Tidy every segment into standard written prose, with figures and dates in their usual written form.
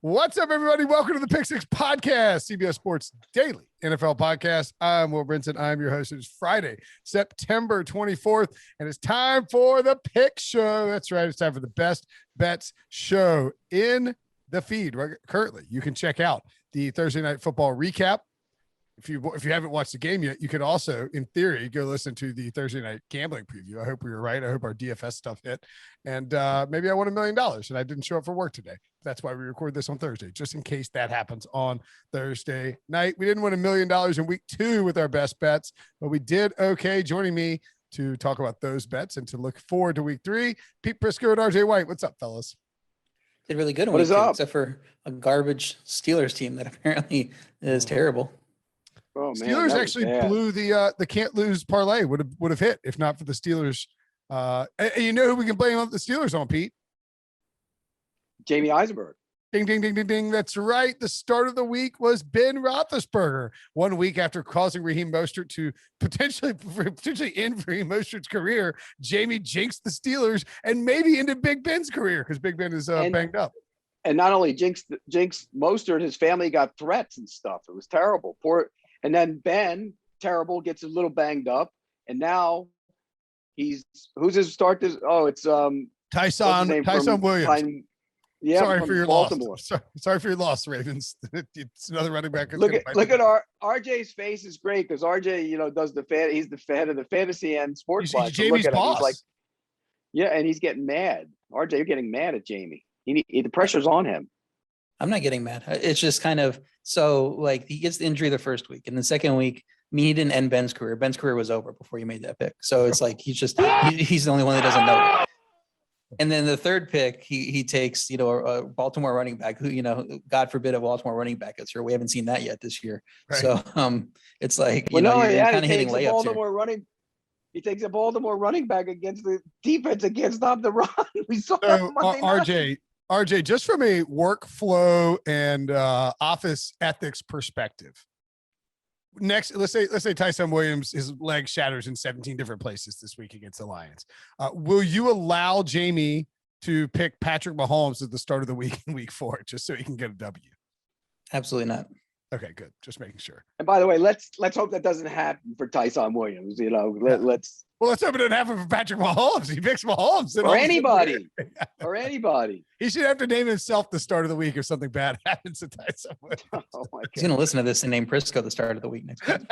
What's up, everybody? Welcome to the Pick Six Podcast, CBS Sports Daily NFL Podcast. I'm Will Brinson. I'm your host. It's Friday, September 24th, and it's time for the Pick Show. That's right. It's time for the Best Bets Show in the feed. Currently, you can check out the Thursday Night Football recap. If you haven't watched the game yet, you could also, in theory, go listen to the Thursday night gambling preview. I hope we were right. I hope our DFS stuff hit. And maybe I won $1 million and I didn't show up for work today. That's why we record this on Thursday, just in case that happens on Thursday night. We didn't win $1 million in week 2 with our best bets, but we did okay. Joining me to talk about those bets and to look forward to week 3, Pete Prisco and RJ White. What's up, fellas? Did really good in week 2, except for a garbage Steelers team that apparently is terrible. Oh, man, Steelers actually blew the can't lose parlay would have hit if not for the Steelers. And you know who we can blame the Steelers on, Pete? Jamie Eisenberg. Ding, ding, ding, ding, ding. That's right. The start of the week was Ben Roethlisberger. 1 week after causing Raheem Mostert to potentially end Raheem Mostert's career, Jamie jinxed the Steelers and maybe ended Big Ben's career because Big Ben is banged up. And not only jinxed Mostert, his family got threats and stuff. It was terrible. And then Ben, terrible, gets a little banged up, and now who's his start? It's Tyson Williams. Yeah, sorry for your Baltimore. loss. Sorry for your loss, Ravens. It's another running back. Look at our RJ's face is great because RJ, does he's the head of the fantasy and sports. He's Jamie's boss. He's like, yeah, and he's getting mad. RJ, you're getting mad at Jamie. The pressure's on him. I'm not getting mad. It's just kind of like he gets the injury the first week, and the second week, he didn't end Ben's career. Ben's career was over before you made that pick. So it's like he's the only one that doesn't know it. And then the third pick, he takes a Baltimore running back who God forbid a Baltimore running back gets hurt. We haven't seen that yet this year. Right. So it's like you're kind of hitting layups here. He takes a Baltimore running back against the defense against stop the run. We saw RJ, just from a workflow and office ethics perspective, next, let's say Tyson Williams, his leg shatters in 17 different places this week against the Lions. Will you allow Jamie to pick Patrick Mahomes at the start of the week in week 4, just so he can get a W? Absolutely not. Okay, good. Just making sure. And by the way, let's hope that doesn't happen for Tyson Williams. Let's hope it doesn't happen for Patrick Mahomes. He picks Mahomes. Or anybody. Or anybody. He should have to name himself the start of the week if something bad happens to Tyson Williams. Oh my God. He's going to listen to this and name Prisco the start of the week next week.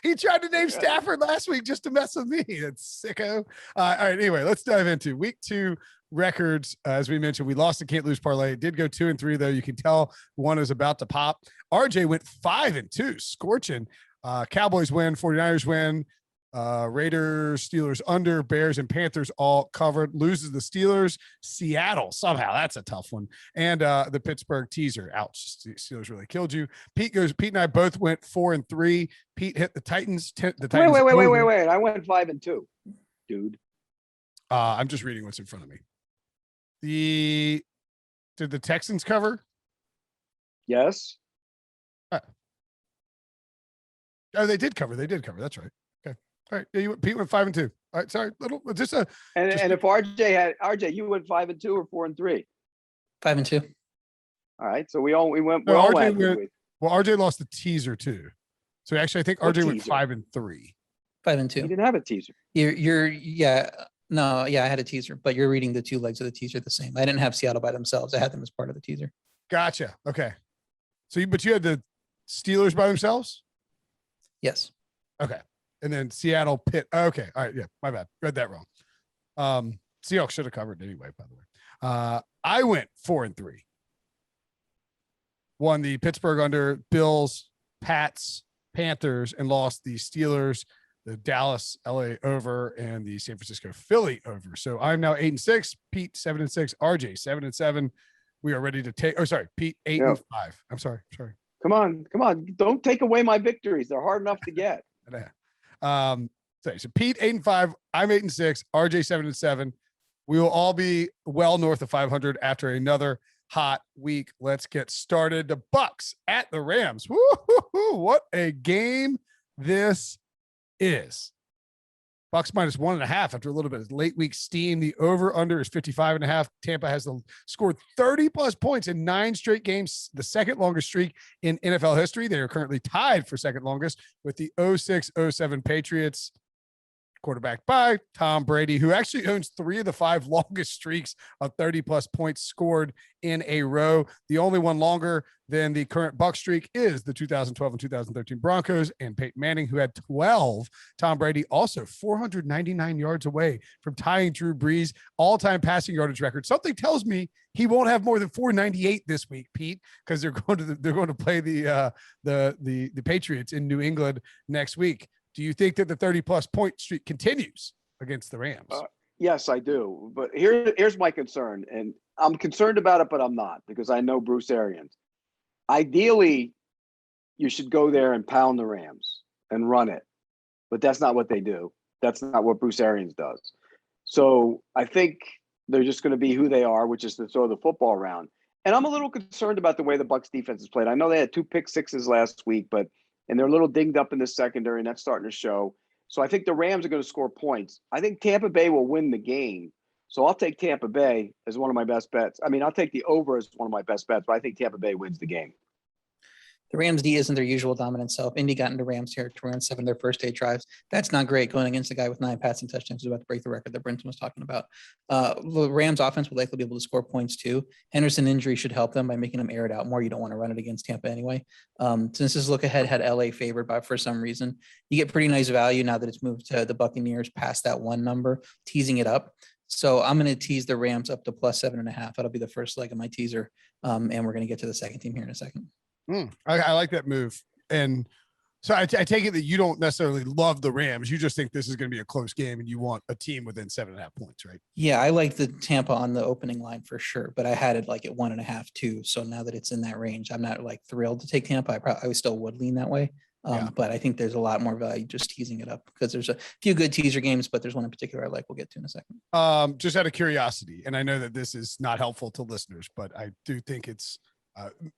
He tried to name Stafford last week just to mess with me. That's sicko. All right, anyway, let's dive into week 2 records. As we mentioned, we lost the can't lose parlay. It did go 2-3 though. You can tell one is about to pop. RJ went 5-2, scorching. Cowboys win, 49ers win, Raiders, Steelers under, Bears and Panthers all covered. Loses the Steelers, Seattle somehow. That's a tough one. And the Pittsburgh teaser. Ouch. Steelers really killed you. Pete and I both went 4-3. Pete hit the Titans. Wait. I went 5-2, dude. I'm just reading what's in front of me. Did the Texans cover? Yes. Oh, they did cover. That's right. Okay. All right. Yeah, Pete went 5-2. All right. Sorry. And if RJ, you went 5-2 or 4-3? 5-2. All right. So we went. No, RJ lost the teaser too. So actually, I think RJ went 5-3. 5-2. He didn't have a teaser. I had a teaser, but you're reading the 2 legs of the teaser the same. I didn't have Seattle by themselves. I had them as part of the teaser. Gotcha. Okay. But you had the Steelers by themselves? Yes. Okay. And then Seattle Pitt. Okay. All right. Yeah. My bad. Read that wrong. Seahawks should have covered anyway, by the way. I went 4-3. Won the Pittsburgh under, Bills, Pats, Panthers, and lost the Steelers, the Dallas, LA over, and the San Francisco Philly over. So I'm now 8-6, Pete 7-6, RJ 7-7. We are ready to take. Oh, sorry, Pete 8-5. I'm sorry. Come on. Don't take away my victories. They're hard enough to get. So Pete 8-5, I'm 8-6, RJ 7-7. We will all be well north of 500 after another hot week. Let's get started. The Bucs at the Rams. Woo-hoo-hoo. What a game this is. Bucks minus 1.5 after a little bit of late week steam. The over under is 55.5. Tampa has scored 30 plus points in 9 straight games, the second longest streak in NFL history. They are currently tied for second longest with the 06-07 Patriots, quarterbacked by Tom Brady, who actually owns 3 of the 5 longest streaks of 30 plus points scored in a row. The only one longer than the current Buck streak is the 2012 and 2013 Broncos and Peyton Manning, who had 12. Tom Brady also 499 yards away from tying Drew Brees' all-time passing yardage record. Something tells me he won't have more than 498 this week, Pete, because they're going to play the Patriots in New England next week. Do you think that the 30 plus point streak continues against the Rams? Yes, I do. But here's my concern. And I'm concerned about it, but I'm not, because I know Bruce Arians. Ideally, you should go there and pound the Rams and run it. But that's not what they do. That's not what Bruce Arians does. So I think they're just going to be who they are, which is to throw the football around. And I'm a little concerned about the way the Bucs defense has played. I know they had 2 pick sixes last week, and they're a little dinged up in the secondary, and that's starting to show. So I think the Rams are going to score points. I think Tampa Bay will win the game. So I'll take Tampa Bay as one of my best bets. I mean, I'll take the over as one of my best bets, but I think Tampa Bay wins the game. The Rams D isn't their usual dominant self. Indy got into Rams territory on 7 of their first 8 drives. That's not great going against a guy with 9 passing touchdowns who's about to break the record that Brinson was talking about. The Rams offense will likely be able to score points too. Henderson injury should help them by making them air it out more. You don't want to run it against Tampa anyway. Since this look ahead had LA favored by for some reason, you get pretty nice value now that it's moved to the Buccaneers past that 1 number, teasing it up. So I'm going to tease the Rams up to plus 7.5. That'll be the first leg of my teaser. And we're going to get to the second team here in a second. I like that move. And so I take it that you don't necessarily love the Rams. You just think this is going to be a close game and you want a team within 7.5 points, right? Yeah, I like the Tampa on the opening line for sure, but I had it like at 1.5 too. So now that it's in that range, I'm not like thrilled to take Tampa. I still would lean that way. But I think there's a lot more value just teasing it up because there's a few good teaser games, but there's one in particular I like we'll get to in a second. Just out of curiosity, and I know that this is not helpful to listeners, but I do think it's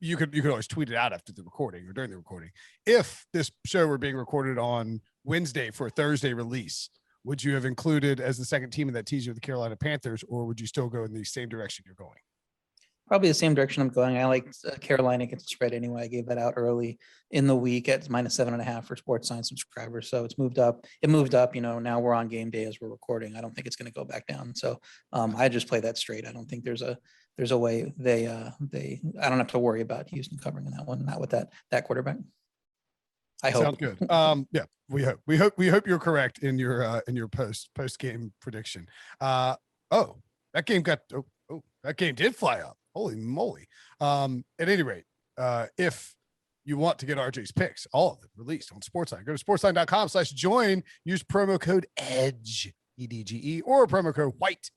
you could always tweet it out after the recording or during the recording. If this show were being recorded on Wednesday for a Thursday release, would you have included as the second team in that teaser the Carolina Panthers, or would you still go in the same direction you're going? Probably the same direction I'm going. I like Carolina against the spread anyway. I gave that out early in the week at minus 7.5 for Sports Science subscribers. So it's moved up. It moved up. Now we're on game day as we're recording. I don't think it's going to go back down. So I just play that straight. I don't think there's a way I don't have to worry about Houston covering in that one. Not with that quarterback. I hope. Sounds good. Yeah, we hope you're correct in your post game prediction. That game did fly up. Holy moly. At any rate, if you want to get RJ's picks, all of them released on Sportsline, go to sportsline.com/join, use promo code EDGE, EDGE, or promo code WHITE,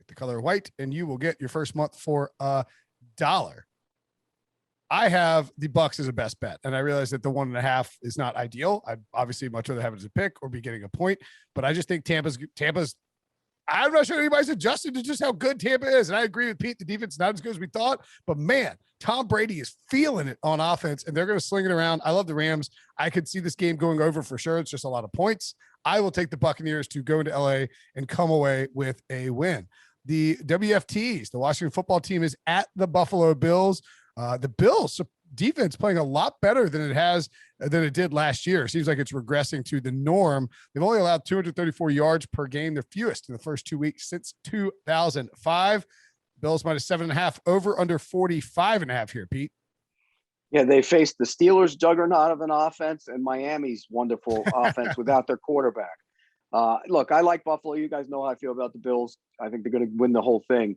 with the color white, and you will get your first month for $1. I have the Bucks as a best bet, and I realize that the 1.5 is not ideal. I'd obviously much rather have it as a pick or be getting a point, but I just think Tampa's I'm not sure anybody's adjusted to just how good Tampa is. And I agree with Pete. The defense is not as good as we thought, but man, Tom Brady is feeling it on offense and they're going to sling it around. I love the Rams. I could see this game going over for sure. It's just a lot of points. I will take the Buccaneers to go into LA and come away with a win. The WFTs, the Washington football team, is at the Buffalo Bills. The Bills defense playing a lot better than it did last year. It seems like it's regressing to the norm. They've only allowed 234 yards per game, their fewest in the first 2 weeks since 2005. Bills minus 7.5, over under 45.5 here, Pete. Yeah, they faced the Steelers' juggernaut of an offense and Miami's wonderful offense without their quarterback. Look, I like Buffalo. You guys know how I feel about the Bills. I think they're going to win the whole thing.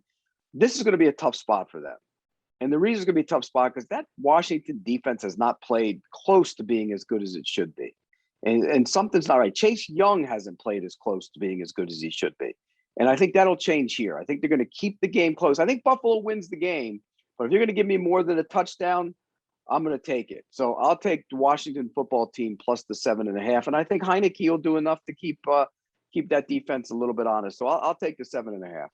This is going to be a tough spot for them. And the reason it's going to be a tough spot because that Washington defense has not played close to being as good as it should be. And something's not right. Chase Young hasn't played as close to being as good as he should be. And I think that'll change here. I think they're going to keep the game close. I think Buffalo wins the game. But if you're going to give me more than a touchdown, I'm going to take it. So I'll take the Washington football team plus the 7.5. And I think Heineke will do enough to keep that defense a little bit honest. So I'll take the 7.5.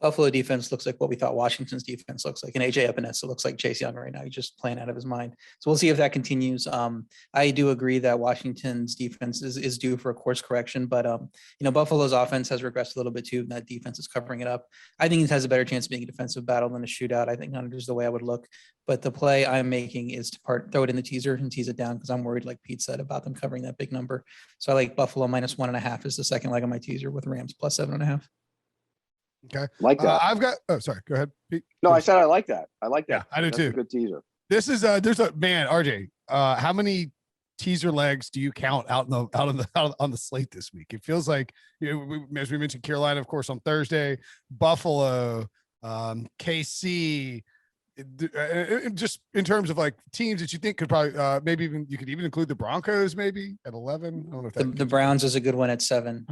Buffalo defense looks like what we thought Washington's defense looks like. And AJ Epinesa looks like Chase Young right now. He's just playing out of his mind. So we'll see if that continues. I do agree that Washington's defense is due for a course correction, but Buffalo's offense has regressed a little bit too. And that defense is covering it up. I think it has a better chance of being a defensive battle than a shootout. I think is the way I would look. But the play I'm making is to throw it in the teaser and tease it down because I'm worried, like Pete said, about them covering that big number. So I like Buffalo -1.5 is the second leg of my teaser with Rams +7.5. Okay. Like that. I've got, sorry, go ahead, Pete. No, I said I like that. I like that. Yeah, I do That's too. a good teaser. This is there's a man, RJ. How many teaser legs do you count out on the slate this week? It feels like, as we mentioned, Carolina, of course, on Thursday, Buffalo, KC. Just in terms of like teams that you think could probably maybe even you could even include the Broncos maybe at 11. I don't know if The Browns is a good one at 7.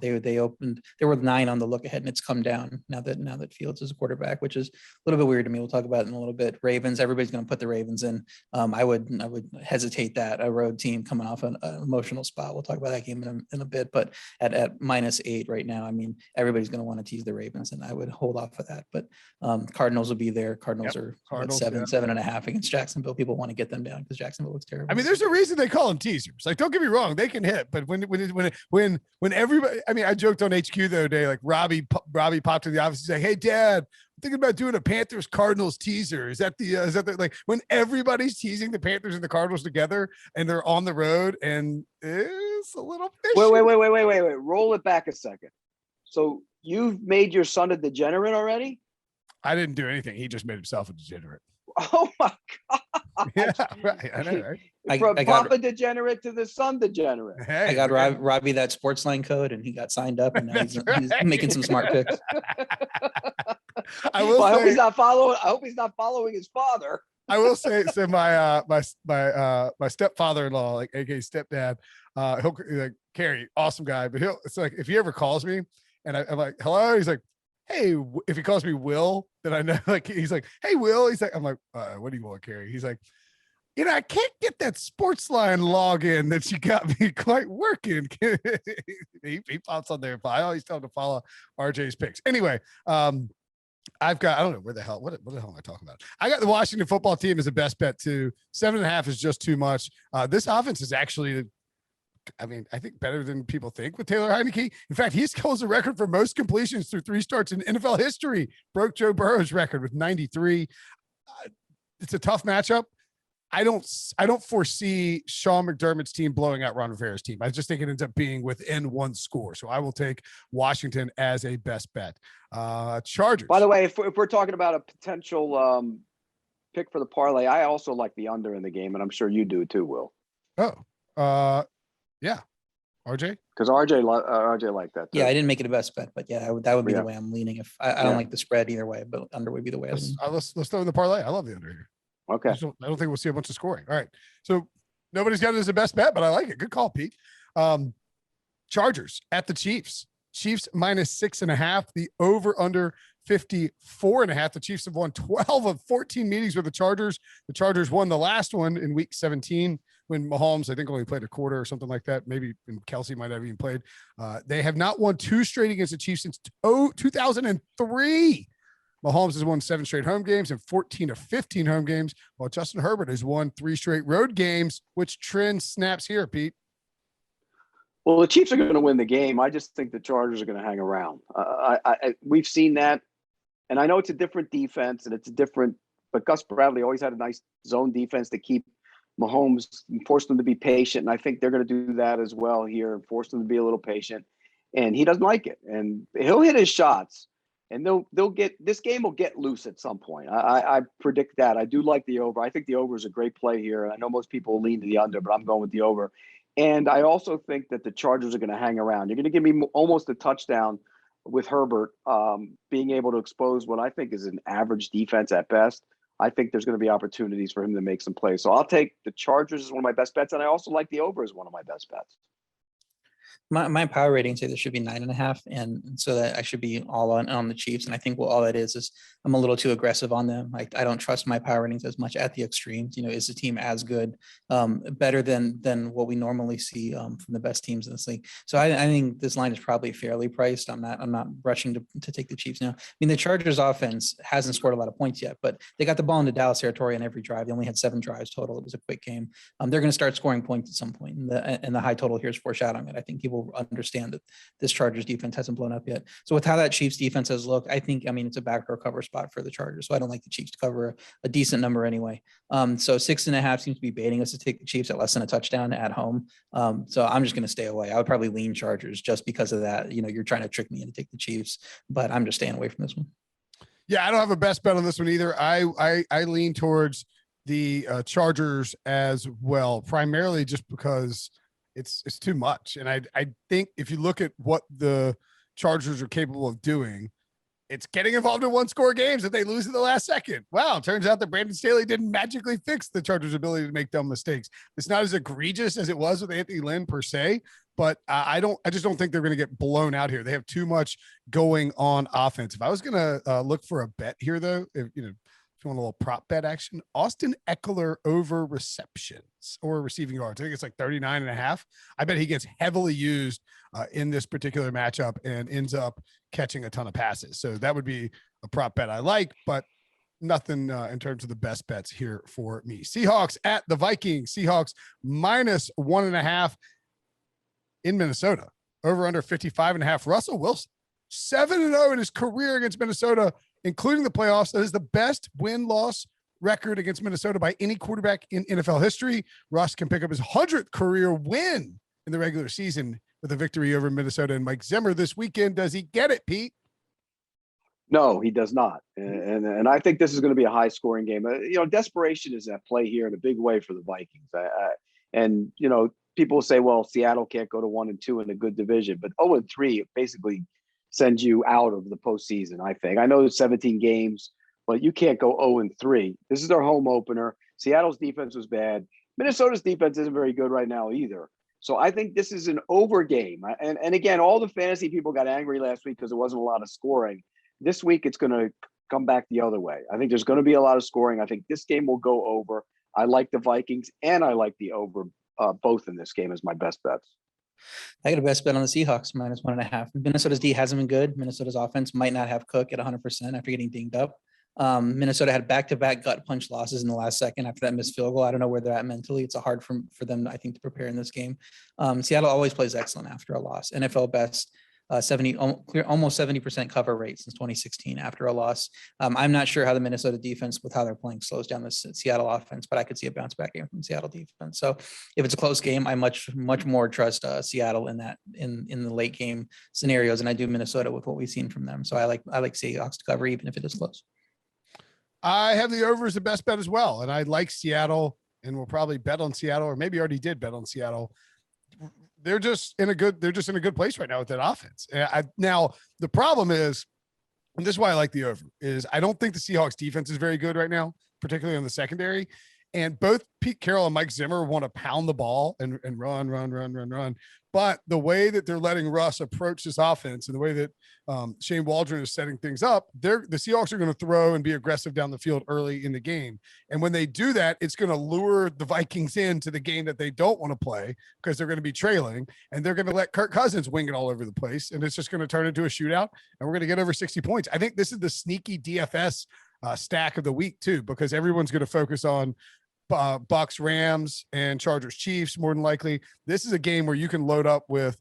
They opened, there were 9 on the look ahead and it's come down now that Fields is a quarterback, which is a little bit weird to me. We'll talk about it in a little bit. Ravens, everybody's going to put the Ravens in. I would hesitate that a road team coming off an emotional spot. We'll talk about that game in a bit, but at -8 right now, I mean, everybody's going to want to tease the Ravens and I would hold off of that, but Cardinals will be there. Cardinals are at 7.5 against Jacksonville. People want to get them down because Jacksonville looks terrible. I mean, there's a reason they call them teasers. Like, don't get me wrong, they can hit, but when everybody, I mean, I joked on HQ the other day, like Robbie popped in the office. He's like, "Hey, Dad, I'm thinking about doing a Panthers Cardinals teaser. Is that the like when everybody's teasing the Panthers and the Cardinals together and they're on the road and it's a little fishy." Wait. Roll it back a second. So you've made your son a degenerate already? I didn't do anything. He just made himself a degenerate. Oh my God. Yeah, right. I know, right? From Papa degenerate to the son degenerate. Hey, I got Robbie that sports line code and he got signed up and now he's making some smart picks. I will say, I hope he's not following his father. I will say, so my stepfather-in-law, like aka stepdad, he'll like Carrie, awesome guy, but it's like if he ever calls me and I'm like, "Hello," he's like, "Hey," if he calls me Will, then I know, like, he's like, "Hey, Will." He's like, I'm like, "What do you want, Carrie?" He's like, "I can't get that sports line login that you got me quite working." he pops on there. I always tell him to follow RJ's picks. Anyway, I've got, I don't know where the hell, what the hell am I talking about? I got the Washington football team as a best bet too. 7.5 is just too much. This offense is actually, I mean, I think better than people think with Taylor Heineke. In fact, he holds a record for most completions through 3 starts in NFL history. Broke Joe Burrow's record with 93. It's a tough matchup. I don't foresee Sean McDermott's team blowing out Ron Rivera's team. I just think it ends up being within 1 score. So I will take Washington as a best bet. Chargers. By the way, if we're talking about a potential pick for the parlay, I also like the under in the game, and I'm sure you do too, Will. Oh, yeah. RJ? Because RJ liked that too. Yeah, I didn't make it a best bet, but yeah, that would be the way I'm leaning. If I don't like the spread either way, but under would be the way I lean. Let's throw in the parlay. I love the under here. Okay. I don't think we'll see a bunch of scoring. All right. So nobody's got it as a best bet, but I like it. Good call, Pete. Chargers at the Chiefs. Chiefs -6.5. The over under 54.5. The Chiefs have won 12 of 14 meetings with the Chargers. The Chargers won the last one in week 17 when Mahomes, I think, only played a quarter or something like that. Maybe Kelsey might have even played. They have not won 2 straight against the Chiefs since 2003. Mahomes has won 7 straight home games and 14 of 15 home games, while Justin Herbert has won 3 straight road games. Which trend snaps here, Pete? Well, the Chiefs are going to win the game. I just think the Chargers are going to hang around. We've seen that, and I know it's a different defense, and it's different. But Gus Bradley always had a nice zone defense to keep Mahomes and force them to be patient, and I think they're going to do that as well here and force them to be a little patient. And he doesn't like it, and he'll hit his shots. And they'll get, this game will get loose at some point. I predict that. I do like the over. I think the over is a great play here. I know most people will lean to the under, but I'm going with the over. And I also think that the Chargers are going to hang around. You're going to give me almost a touchdown with Herbert being able to expose what I think is an average defense at best. I think there's going to be opportunities for him to make some plays. So I'll take the Chargers as one of my best bets, and I also like the over as one of my best bets. My power ratings say there should be 9.5, and so that I should be all on the Chiefs. And I think all that is I'm a little too aggressive on them. I don't trust my power ratings as much at the extremes. Is the team as good, better than what we normally see from the best teams in this league? So I think this line is probably fairly priced. I'm not rushing to take the Chiefs now. I mean, the Chargers offense hasn't scored a lot of points yet, but they got the ball into Dallas territory on every drive. They only had 7 drives total. It was a quick game. They're going to start scoring points at some point, and the high total here is foreshadowing it. I think people understand that this Chargers defense hasn't blown up yet. So with how that Chiefs defense has looked, I mean, it's a backdoor cover spot for the Chargers. So I don't like the Chiefs to cover a decent number anyway. So 6.5 seems to be baiting us to take the Chiefs at less than a touchdown at home. So I'm just going to stay away. I would probably lean Chargers just because of that. You're trying to trick me into take the Chiefs, but I'm just staying away from this one. Yeah, I don't have a best bet on this one either. I lean towards the Chargers as well, primarily just because it's too much. And I think if you look at what the Chargers are capable of doing, it's getting involved in 1-score games that they lose in the last second. Wow, it turns out that Brandon Staley didn't magically fix the Chargers' ability to make dumb mistakes. It's not as egregious as it was with Anthony Lynn per se, but I just don't think they're going to get blown out here. They have too much going on offense. If I was going to look for a bet here, though, if you want a little prop bet action, Austin Eckler over receptions or receiving yards. I think it's like 39.5. I bet he gets heavily used in this particular matchup and ends up catching a ton of passes. So that would be a prop bet I like, but nothing in terms of the best bets here for me. Seahawks at the Vikings. Seahawks -1.5 in Minnesota. Over under 55.5. Russell Wilson, 7-0 in his career against Minnesota, including the playoffs. That is the best win-loss record against Minnesota by any quarterback in NFL history. Russ can pick up his 100th career win in the regular season with a victory over Minnesota and Mike Zimmer this weekend. Does he get it, Pete? No, he does not. And I think this is going to be a high-scoring game. Desperation is at play here in a big way for the Vikings. And people say, well, Seattle can't go to 1-2 in a good division, but 0-3 basically sends you out of the postseason, I think. I know there's 17 games, but you can't go 0-3. This is their home opener. Seattle's defense was bad. Minnesota's defense isn't very good right now either. So I think this is an over game. And again, all the fantasy people got angry last week because there wasn't a lot of scoring. This week, it's going to come back the other way. I think there's going to be a lot of scoring. I think this game will go over. I like the Vikings and I like the over both in this game as my best bets. I got a best bet on the Seahawks -1.5. Minnesota's D hasn't been good. Minnesota's offense might not have Cook at 100% after getting dinged up. Minnesota had back-to-back gut punch losses in the last second after that missed field goal. I don't know where they're at mentally. It's hard for them, I think, to prepare in this game. Seattle always plays excellent after a loss. NFL best. 70 almost 70% cover rate since 2016 after a loss. I'm not sure how the Minnesota defense, with how they're playing, slows down the Seattle offense, but I could see a bounce back game from Seattle defense. So if it's a close game, I much more trust Seattle in the late game scenarios, and I do Minnesota with what we've seen from them. So I like Seahawks to cover even if it is close. I have the over as the best bet as well, and I like Seattle, and we'll probably bet on Seattle, or maybe already did bet on Seattle. They're just in a good place right now with that offense. Now the problem is, and this is why I like the over, is I don't think the Seahawks defense is very good right now, particularly on the secondary. And both Pete Carroll and Mike Zimmer want to pound the ball and run. But the way that they're letting Russ approach this offense and the way that Shane Waldron is setting things up, the Seahawks are going to throw and be aggressive down the field early in the game. And when they do that, it's going to lure the Vikings into the game that they don't want to play because they're going to be trailing, and they're going to let Kirk Cousins wing it all over the place. And it's just going to turn into a shootout, and we're going to get over 60 points. I think this is the sneaky DFS stack of the week too, because everyone's going to focus on Bucks, Rams, and Chargers, Chiefs. More than likely, this is a game where you can load up with,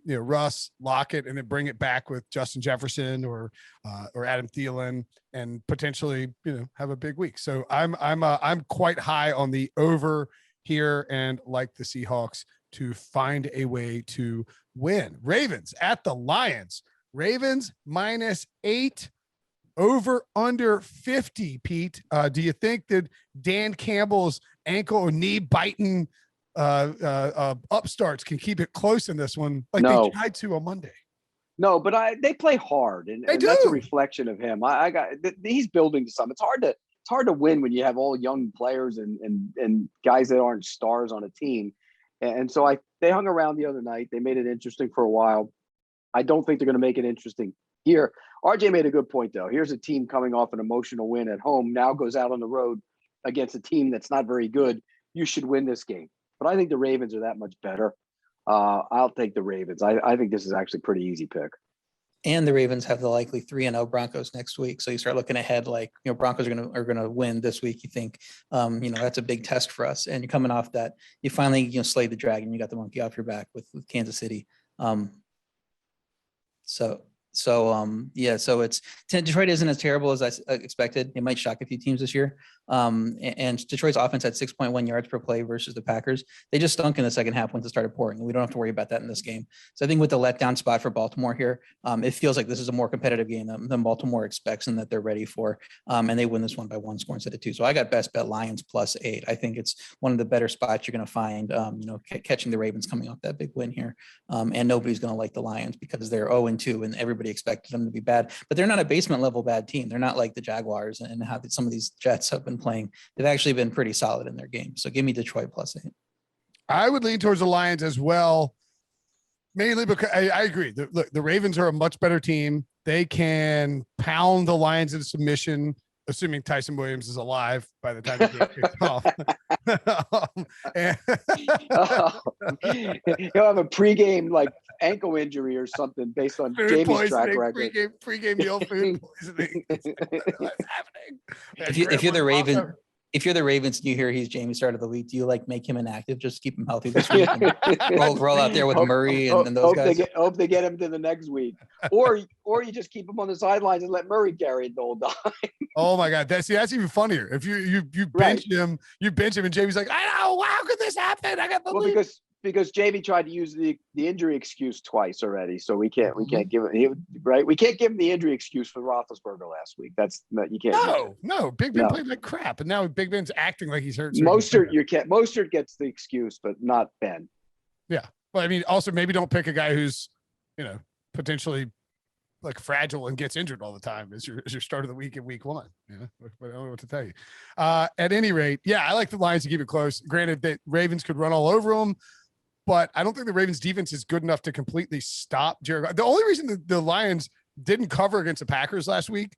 Russ, Lockett, and then bring it back with Justin Jefferson or Adam Thielen, and potentially, have a big week. So I'm quite high on the over here and like the Seahawks to find a way to win. Ravens at the Lions. Ravens -8. Over under 50, Pete. Do you think that Dan Campbell's ankle or knee biting upstarts can keep it close in this one like they tried to on Monday? No, but they play hard, and that's a reflection of him. He's building to something. It's hard to win when you have all young players and guys that aren't stars on a team. And so they hung around the other night. They made it interesting for a while. I don't think they're going to make it interesting here. RJ made a good point, though. Here's a team coming off an emotional win at home, now goes out on the road against a team that's not very good. You should win this game. But I think the Ravens are that much better. I'll take the Ravens. I think this is actually a pretty easy pick. And the Ravens have the likely 3-0 Broncos next week. So you start looking ahead, like, Broncos are gonna win this week. You think, that's a big test for us. And you're coming off that, you finally, slayed the dragon. You got the monkey off your back with Kansas City. So it's Detroit isn't as terrible as I expected. It might shock a few teams this year. And Detroit's offense had 6.1 yards per play versus the Packers. They just stunk in the second half once it started pouring. We don't have to worry about that in this game. So I think with the letdown spot for Baltimore here, it feels like this is a more competitive game than Baltimore expects and that they're ready for. And they win this one by 1 score instead of 2. So I got best bet Lions +8. I think it's one of the better spots you're going to find, catching the Ravens coming off that big win here. And nobody's going to like the Lions because they're 0-2 and everybody expected them to be bad, but they're not a basement level bad team. They're not like the Jaguars and how some of these Jets have been playing. They've actually been pretty solid in their game. So give me Detroit +8. I would lean towards the Lions as well, mainly because I agree. The Ravens are a much better team. They can pound the Lions into submission, assuming Tyson Williams is alive by the time the game kicks off. He'll have a pregame ankle injury or something based on Jamie's track record. Pregame meal food poisoning. What's happening? If you're the Ravens, if you're the Ravens and you hear he's Jamie start of the week, do you make him inactive just to keep him healthy this week? roll out there with Murray and those guys. Hope they get him to the next week, or you just keep him on the sidelines and let Murray carry it the whole time. Oh my God, that's even funnier. If you bench him, and Jamie's like, I know, how could this happen? I got the lead. Because Jamie tried to use the injury excuse twice already, so we can't give him right. We can't give him the injury excuse for Roethlisberger last week. You can't. No, Big Ben played like crap, and now Big Ben's acting like he's hurt. Mostert gets the excuse, but not Ben. Yeah, well, I mean, also maybe don't pick a guy who's potentially fragile and gets injured all the time as your start of the week in week 1. But I don't know what to tell you. At any rate, yeah, I like the Lions to keep it close. Granted, that Ravens could run all over them, but I don't think the Ravens defense is good enough to completely stop Jared. The only reason the Lions didn't cover against the Packers last week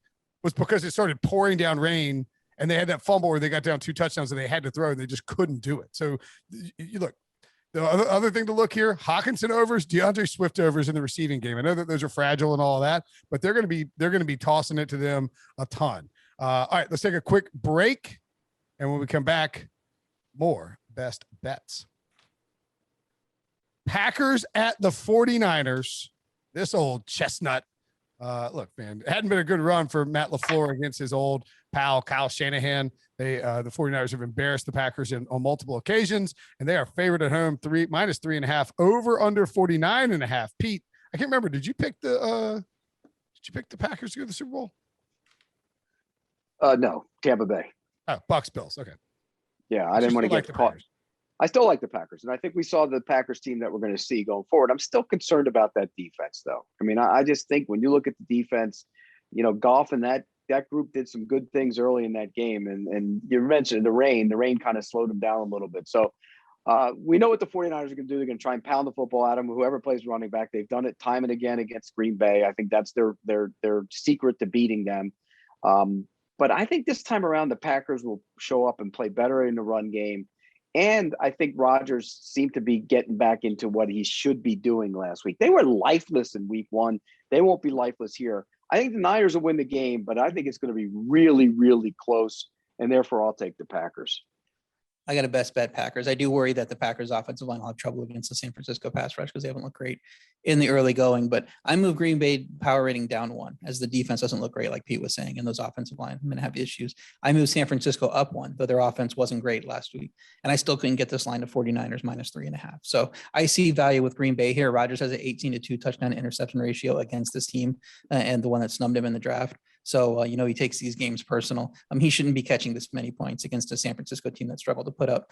was because it started pouring down rain and they had that fumble where they got down 2 touchdowns and they had to throw and they just couldn't do it. So you look, the other thing to look here, Hawkinson overs, DeAndre Swift overs in the receiving game. I know that those are fragile and all of that, but they're going to be tossing it to them a ton. All right, let's take a quick break. And when we come back, more best bets. Packers at the 49ers. This old chestnut. Look, man, it hadn't been a good run for Matt LaFleur against his old pal, Kyle Shanahan. The 49ers have embarrassed the Packers on multiple occasions, and they are favored at home -3.5 over under 49.5. Pete, I can't remember. Did you pick the Packers to go to the Super Bowl? No, Tampa Bay. Oh, Bucks Bills. Okay. Yeah, I didn't want to get caught. I still like the Packers, and I think we saw the Packers team that we're going to see going forward. I'm still concerned about that defense, though. I mean, I just think when you look at the defense, Goff and that group did some good things early in that game, and you mentioned the rain kind of slowed them down a little bit. So we know what the 49ers are going to do. They're going to try and pound the football at them. Whoever plays running back, they've done it time and again against Green Bay. I think that's their secret to beating them. But I think this time around, the Packers will show up and play better in the run game. And I think Rodgers seemed to be getting back into what he should be doing last week. They were lifeless in week 1. They won't be lifeless here. I think the Niners will win the game, but I think it's going to be really, really close. And therefore, I'll take the Packers. I got a best bet Packers. I do worry that the Packers offensive line will have trouble against the San Francisco pass rush because they haven't looked great in the early going, but I move Green Bay power rating down 1 as the defense doesn't look great, like Pete was saying, and those offensive line I'm going to have issues. I moved San Francisco up 1, though their offense wasn't great last week, and I still couldn't get this line to 49ers -3.5. So I see value with Green Bay here. Rodgers has an 18-2 touchdown to interception ratio against this team and the one that snubbed him in the draft. So, he takes these games personal. He shouldn't be catching this many points against a San Francisco team that struggled to put up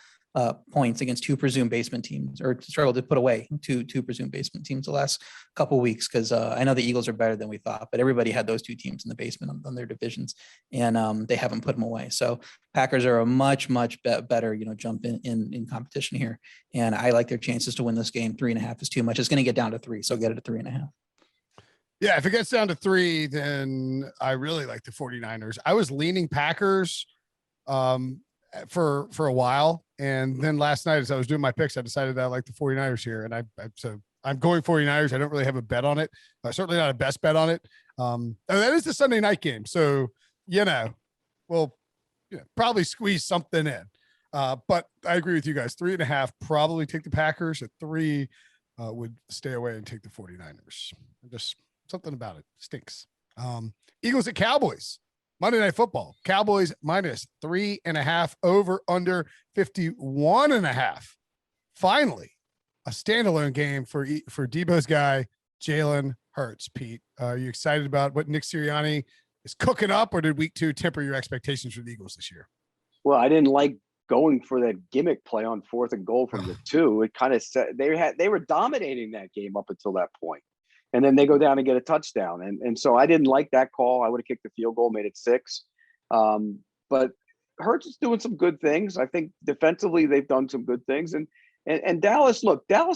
points against two presumed basement teams, or struggled to put away two presumed basement teams the last couple of weeks. Because I know the Eagles are better than we thought, but everybody had those two teams in the basement on their divisions, and they haven't put them away. So Packers are a much better, jump in competition here, and I like their chances to win this game. 3.5 is too much. It's going to get down to 3, so get it at 3.5. Yeah, if it gets down to 3, then I really like the 49ers. I was leaning Packers for a while, and then last night as I was doing my picks, I decided that I like the 49ers here, and so I'm going 49ers. I don't really have a bet on it. Certainly not a best bet on it. That is the Sunday night game, so we'll probably squeeze something in. But I agree with you guys. 3.5, probably take the Packers. At 3, would stay away and take the 49ers. Just something about it stinks. Eagles at Cowboys, Monday Night Football. Cowboys minus 3.5, over under 51.5. Finally, a standalone game for Debo's guy, Jalen Hurts. Pete, are you excited about what Nick Sirianni is cooking up, or did week 2 temper your expectations for the Eagles this year? Well, I didn't like going for that gimmick play on 4th and goal from the 2. It kind of said they were dominating that game up until that point. And then they go down and get a touchdown. And so I didn't like that call. I would have kicked the field goal, made it 6. But Hurts is doing some good things. I think defensively they've done some good things. And Dallas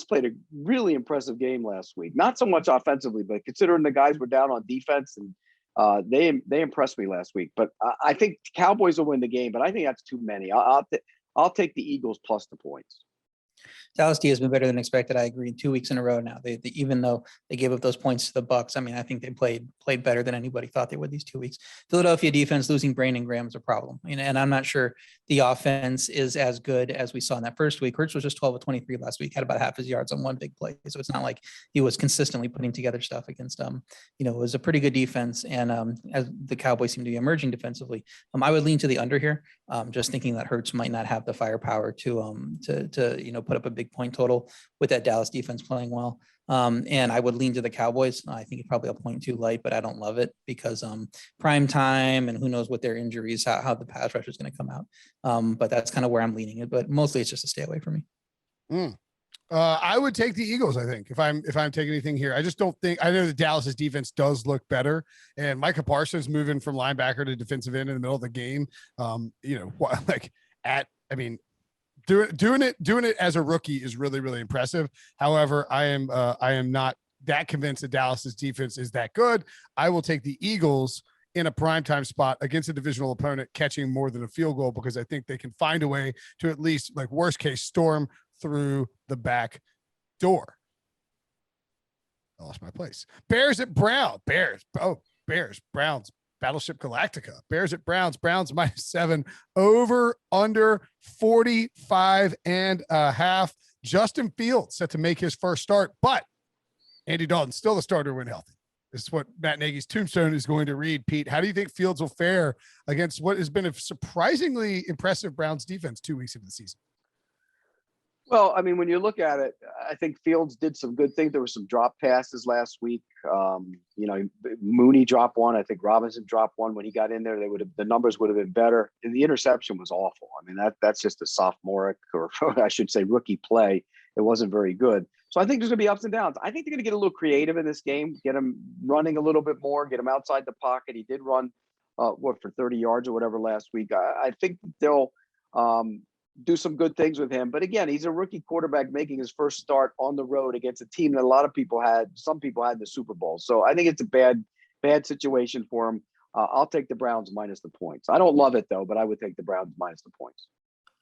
played a really impressive game last week. Not so much offensively, but considering the guys were down on defense, and they impressed me last week. But I think Cowboys will win the game, but I think that's too many. I'll take the Eagles plus the points. Dallas D has been better than expected. I agree. 2 weeks in a row now. They even though they gave up those points to the Bucs, I think they played better than anybody thought they would these 2 weeks. Philadelphia defense losing Brandon Graham is a problem, and I'm not sure the offense is as good as we saw in that first week. Hurts was just 12 of 23 last week, had about half his yards on one big play, so it's not like he was consistently putting together stuff against it was a pretty good defense, and as the Cowboys seem to be emerging defensively, I would lean to the under here. Just thinking that Hurts might not have the firepower to put up a big point total with that Dallas defense playing well. And I would lean to the Cowboys. I think it's probably a point too light, but I don't love it because prime time and who knows what their injuries, how the pass rush is going to come out. But that's kind of where I'm leaning it, but mostly it's just a stay away from me. I would take the Eagles. I think if I'm taking anything here, I just don't think, I know that Dallas's defense does look better, and Micah Parsons moving from linebacker to defensive end in the middle of the game. Doing it as a rookie is really, really impressive. However, I am not that convinced that Dallas's defense is that good. I will take the Eagles in a primetime spot against a divisional opponent, catching more than a field goal, because I think they can find a way to at least, like worst case, storm through the back door. I lost my place. Bears at Browns. Browns. Battleship Galactica. Bears at Browns. Browns -7, over under 45.5. Justin Fields set to make his first start, but Andy Dalton still the starter when healthy. This is what Matt Nagy's tombstone is going to read. Pete, how do you think Fields will fare against what has been a surprisingly impressive Browns defense 2 weeks into the season? Well, when you look at it, I think Fields did some good things. There were some drop passes last week. Mooney dropped one. I think Robinson dropped one. When he got in there, the numbers would have been better. And the interception was awful. That's just a sophomoric, or I should say rookie play. It wasn't very good. So I think there's going to be ups and downs. I think they're going to get a little creative in this game, get him running a little bit more, get him outside the pocket. He did run, for 30 yards or whatever last week. I think they'll do some good things with him. But again, he's a rookie quarterback making his first start on the road against a team that some people had in the Super Bowl. So I think it's a bad situation for him. I'll take the Browns minus the points. I don't love it though, but I would take the Browns minus the points.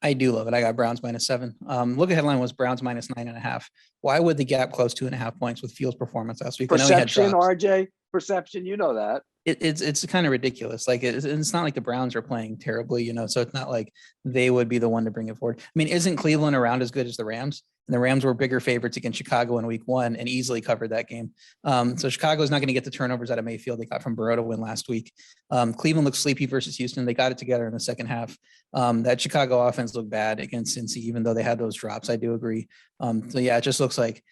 I do love it. I got Browns -7. Look at headline was Browns -9.5. Why would the gap close 2.5 points with Fields' performance last week? Perception, RJ. Perception, you know that. It's kind of ridiculous. Like it's not like the Browns are playing terribly, so it's not like they would be the one to bring it forward. Isn't Cleveland around as good as the Rams? And the Rams were bigger favorites against Chicago in week 1 and easily covered that game. So Chicago is not going to get the turnovers out of Mayfield they got from Burrow to win last week. Cleveland looked sleepy versus Houston. They got it together in the second half. That Chicago offense looked bad against Cincy, even though they had those drops. I do agree. So yeah, it just looks like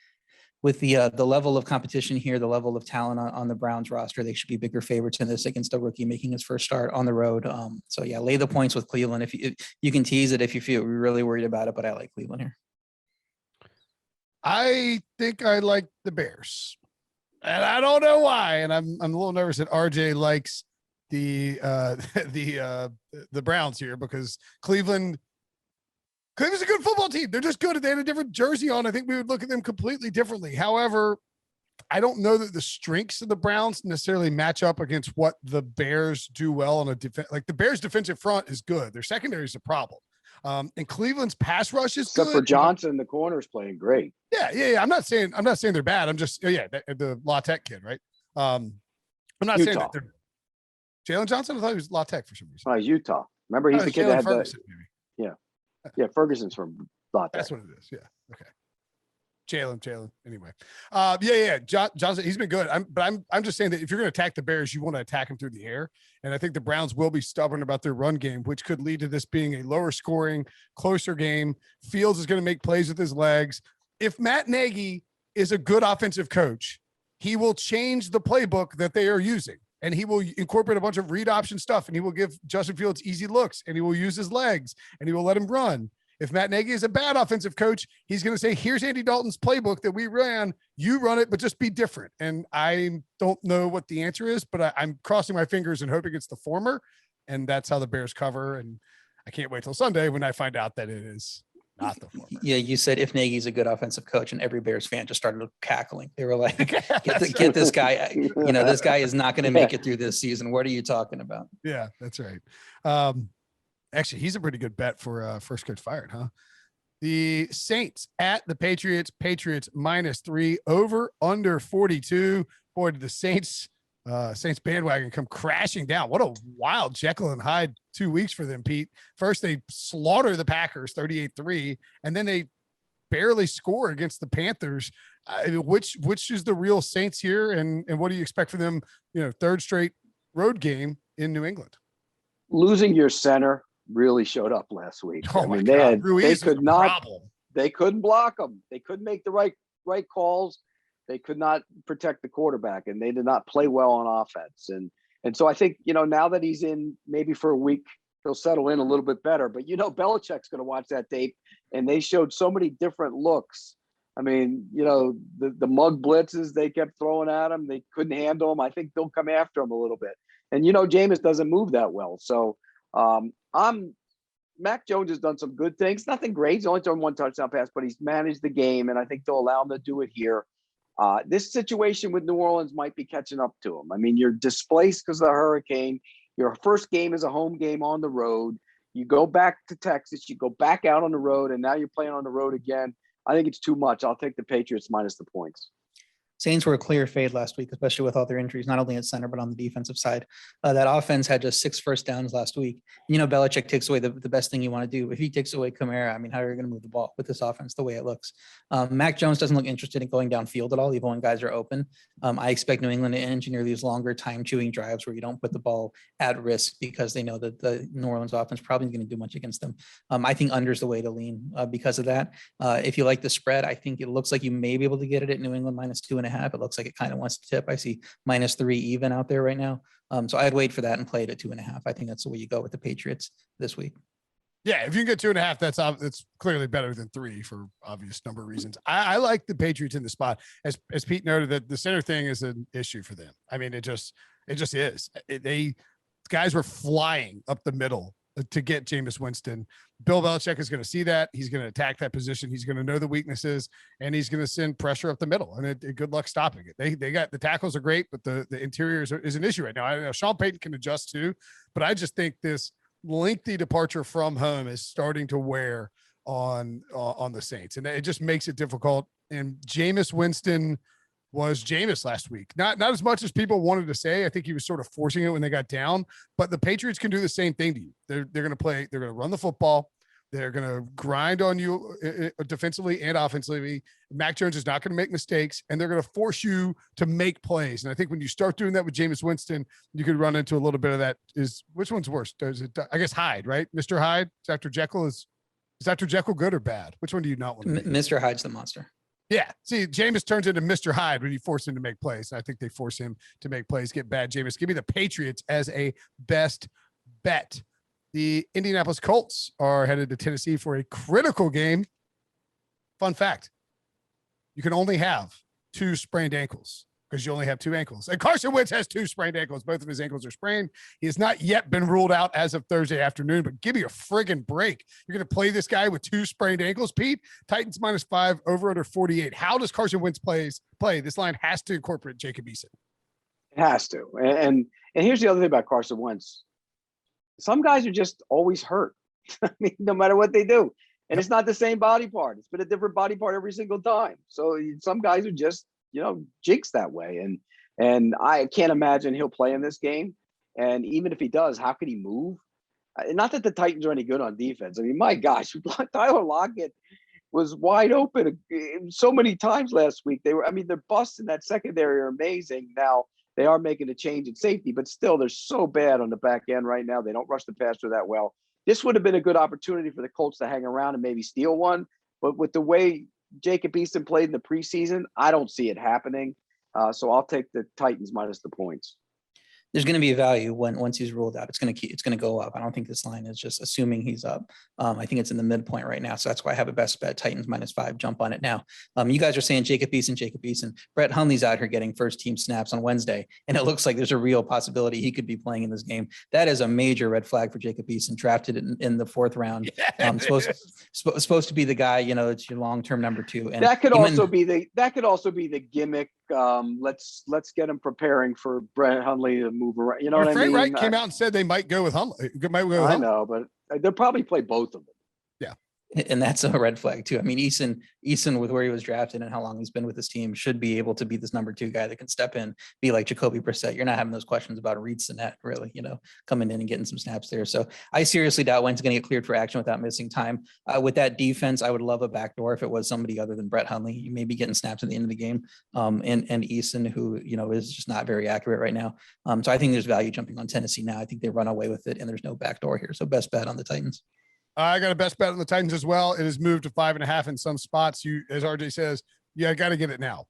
with the level of competition here, the level of talent on the Browns roster, they should be bigger favorites in this against a rookie making his first start on the road. So yeah, lay the points with Cleveland. If you can tease it if you feel really worried about it, but I like Cleveland here. I think I like the Bears, and I don't know why. And I'm a little nervous that RJ likes the Browns here because Cleveland's a good football team. They're just good. If they had a different jersey on, I think we would look at them completely differently. However, I don't know that the strengths of the Browns necessarily match up against what the Bears do well on a defense. Like the Bears' defensive front is good. Their secondary is a problem. And Cleveland's pass rush is except good. for Johnson, the corner is playing great. Yeah. I'm not saying they're bad. I'm just the La Tech kid, right? I'm not saying that they're Jalen Johnson. I thought he was La Tech for some reason. Oh, he's Utah. Remember, he's the kid that had Ferguson, maybe. Yeah, Ferguson's from La Tech. That's what it is. Yeah. Okay. Jalen. Anyway. Johnson, he's been good. I'm just saying that if you're going to attack the Bears, you want to attack them through the air. And I think the Browns will be stubborn about their run game, which could lead to this being a lower scoring, closer game. Fields is going to make plays with his legs. If Matt Nagy is a good offensive coach, he will change the playbook that they are using. And he will incorporate a bunch of read option stuff, and he will give Justin Fields easy looks, and he will use his legs, and he will let him run. If Matt Nagy is a bad offensive coach, he's going to say, here's Andy Dalton's playbook that we ran. You run it, but just be different. And I don't know what the answer is, but I'm crossing my fingers and hoping it's the former. And that's how the Bears cover. And I can't wait till Sunday when I find out that it is not the former. Yeah, you said if Nagy's a good offensive coach, and every Bears fan just started cackling. They were like, get this guy. This guy is not going to make it through this season. What are you talking about? Yeah, that's right. Actually, he's a pretty good bet for first coach fired, huh? The Saints at the Patriots. Patriots -3 over under 42. Boy, did the Saints bandwagon come crashing down. What a wild Jekyll and Hyde 2 weeks for them, Pete. First, they slaughter the Packers 38-3, and then they barely score against the Panthers. Which is the real Saints here, and what do you expect from them? Third straight road game in New England. Losing your center really showed up last week. Oh my God. They couldn't block them. They couldn't make the right calls. They could not protect the quarterback, and they did not play well on offense. And so I think, now that he's in maybe for a week, he'll settle in a little bit better. But, Belichick's going to watch that tape, and they showed so many different looks. I mean, the mug blitzes they kept throwing at him, they couldn't handle him. I think they'll come after him a little bit. And, Jameis doesn't move that well. So Mac Jones has done some good things. Nothing great. He's only thrown one touchdown pass, but he's managed the game, and I think they'll allow him to do it here. This situation with New Orleans might be catching up to him. I mean, you're displaced because of the hurricane. Your first game is a home game on the road. You go back to Texas, you go back out on the road, and now you're playing on the road again. I think it's too much. I'll take the Patriots minus the points. Saints were a clear fade last week, especially with all their injuries, not only at center, but on the defensive side. That offense had just 6 first downs last week. Belichick takes away the best thing you want to do. If he takes away Kamara, how are you going to move the ball with this offense the way it looks? Mac Jones doesn't look interested in going downfield at all, even when guys are open. I expect New England to engineer these longer time-chewing drives where you don't put the ball at risk because they know that the New Orleans offense probably isn't going to do much against them. I think under is the way to lean because of that. If you like the spread, I think it looks like you may be able to get it at New England -2.5. It looks like it kind of wants to tip. I see -3 even out there right now. So I'd wait for that and play it at 2.5. I think that's the way you go with the Patriots this week. Yeah, if you can get 2.5, that's clearly better than 3 for obvious number of reasons. I like the Patriots in the spot. As Pete noted, that the center thing is an issue for them. I mean, it just is. Guys were flying up the middle to get Jameis Winston. Bill Belichick is going to see that. He's going to attack that position. He's going to know the weaknesses, and he's going to send pressure up the middle. And good luck stopping it. They got the tackles are great, but the interior is an issue right now. I know Sean Payton can adjust too, but I just think this lengthy departure from home is starting to wear on the Saints, and it just makes it difficult. And Jameis Winston was Jameis last week. Not as much as people wanted to say. I think he was sort of forcing it when they got down, but the Patriots can do the same thing to you. They're going to run the football. They're going to grind on you defensively and offensively. Mac Jones is not going to make mistakes, and they're going to force you to make plays. And I think when you start doing that with Jameis Winston, you could run into a little bit of that. Which one's worse? I guess Hyde, right? Mr. Hyde, Dr. Jekyll is Dr. Jekyll good or bad? Which one do you not want to be? Mr. Hyde's the monster. Yeah. See, Jameis turns into Mr. Hyde when you force him to make plays. I think they force him to make plays, get bad. Jameis, give me the Patriots as a best bet. The Indianapolis Colts are headed to Tennessee for a critical game. Fun fact, you can only have 2 sprained ankles because you only have 2 ankles. And Carson Wentz has 2 sprained ankles. Both of his ankles are sprained. He has not yet been ruled out as of Thursday afternoon, but give me a friggin' break. You're going to play this guy with 2 sprained ankles, Pete? Titans -5, over under 48. How does Carson Wentz play? This line has to incorporate Jacob Eason. It has to. And here's the other thing about Carson Wentz. Some guys are just always hurt. I mean, no matter what they do. And it's not the same body part. It's been a different body part every single time. So some guys are just, jinxed that way. And I can't imagine he'll play in this game. And even if he does, how could he move? Not that the Titans are any good on defense. I mean, my gosh, Tyler Lockett was wide open so many times last week. Their busts in that secondary are amazing. Now, they are making a change in safety, but still, they're so bad on the back end right now. They don't rush the passer that well. This would have been a good opportunity for the Colts to hang around and maybe steal one. But with the way Jacob Eason played in the preseason, I don't see it happening. So I'll take the Titans minus the points. There's going to be a value once he's ruled out. It's going to go up. I don't think this line is just assuming he's up. I think it's in the midpoint right now. So that's why I have a best bet Titans -5. Jump on it now. You guys are saying Jacob Eason. Brett Hundley's out here getting first team snaps on Wednesday. And it looks like there's a real possibility he could be playing in this game. That is a major red flag for Jacob Eason, drafted in the 4th round. Supposed to be the guy, it's your long-term number 2. And that could also be the gimmick. Let's get him preparing for Brett Hundley to move around. You know what I mean? Wright came out and said they might go with Hundley. I know, but they'll probably play both of them. Yeah. And that's a red flag too. I mean, Eason with where he was drafted and how long he's been with his team should be able to be this number 2 guy that can step in, be like Jacoby Brissett. You're not having those questions about Reed Sinnett really, coming in and getting some snaps there. So I seriously doubt Wentz going to get cleared for action without missing time. With that defense, I would love a backdoor if it was somebody other than Brett Hundley. You may be getting snaps at the end of the game. And Eason, who, is just not very accurate right now. So I think there's value jumping on Tennessee now. I think they run away with it and there's no backdoor here. So best bet on the Titans. I got a best bet on the Titans as well. It has moved to 5.5 in some spots. As RJ says, I got to get it now.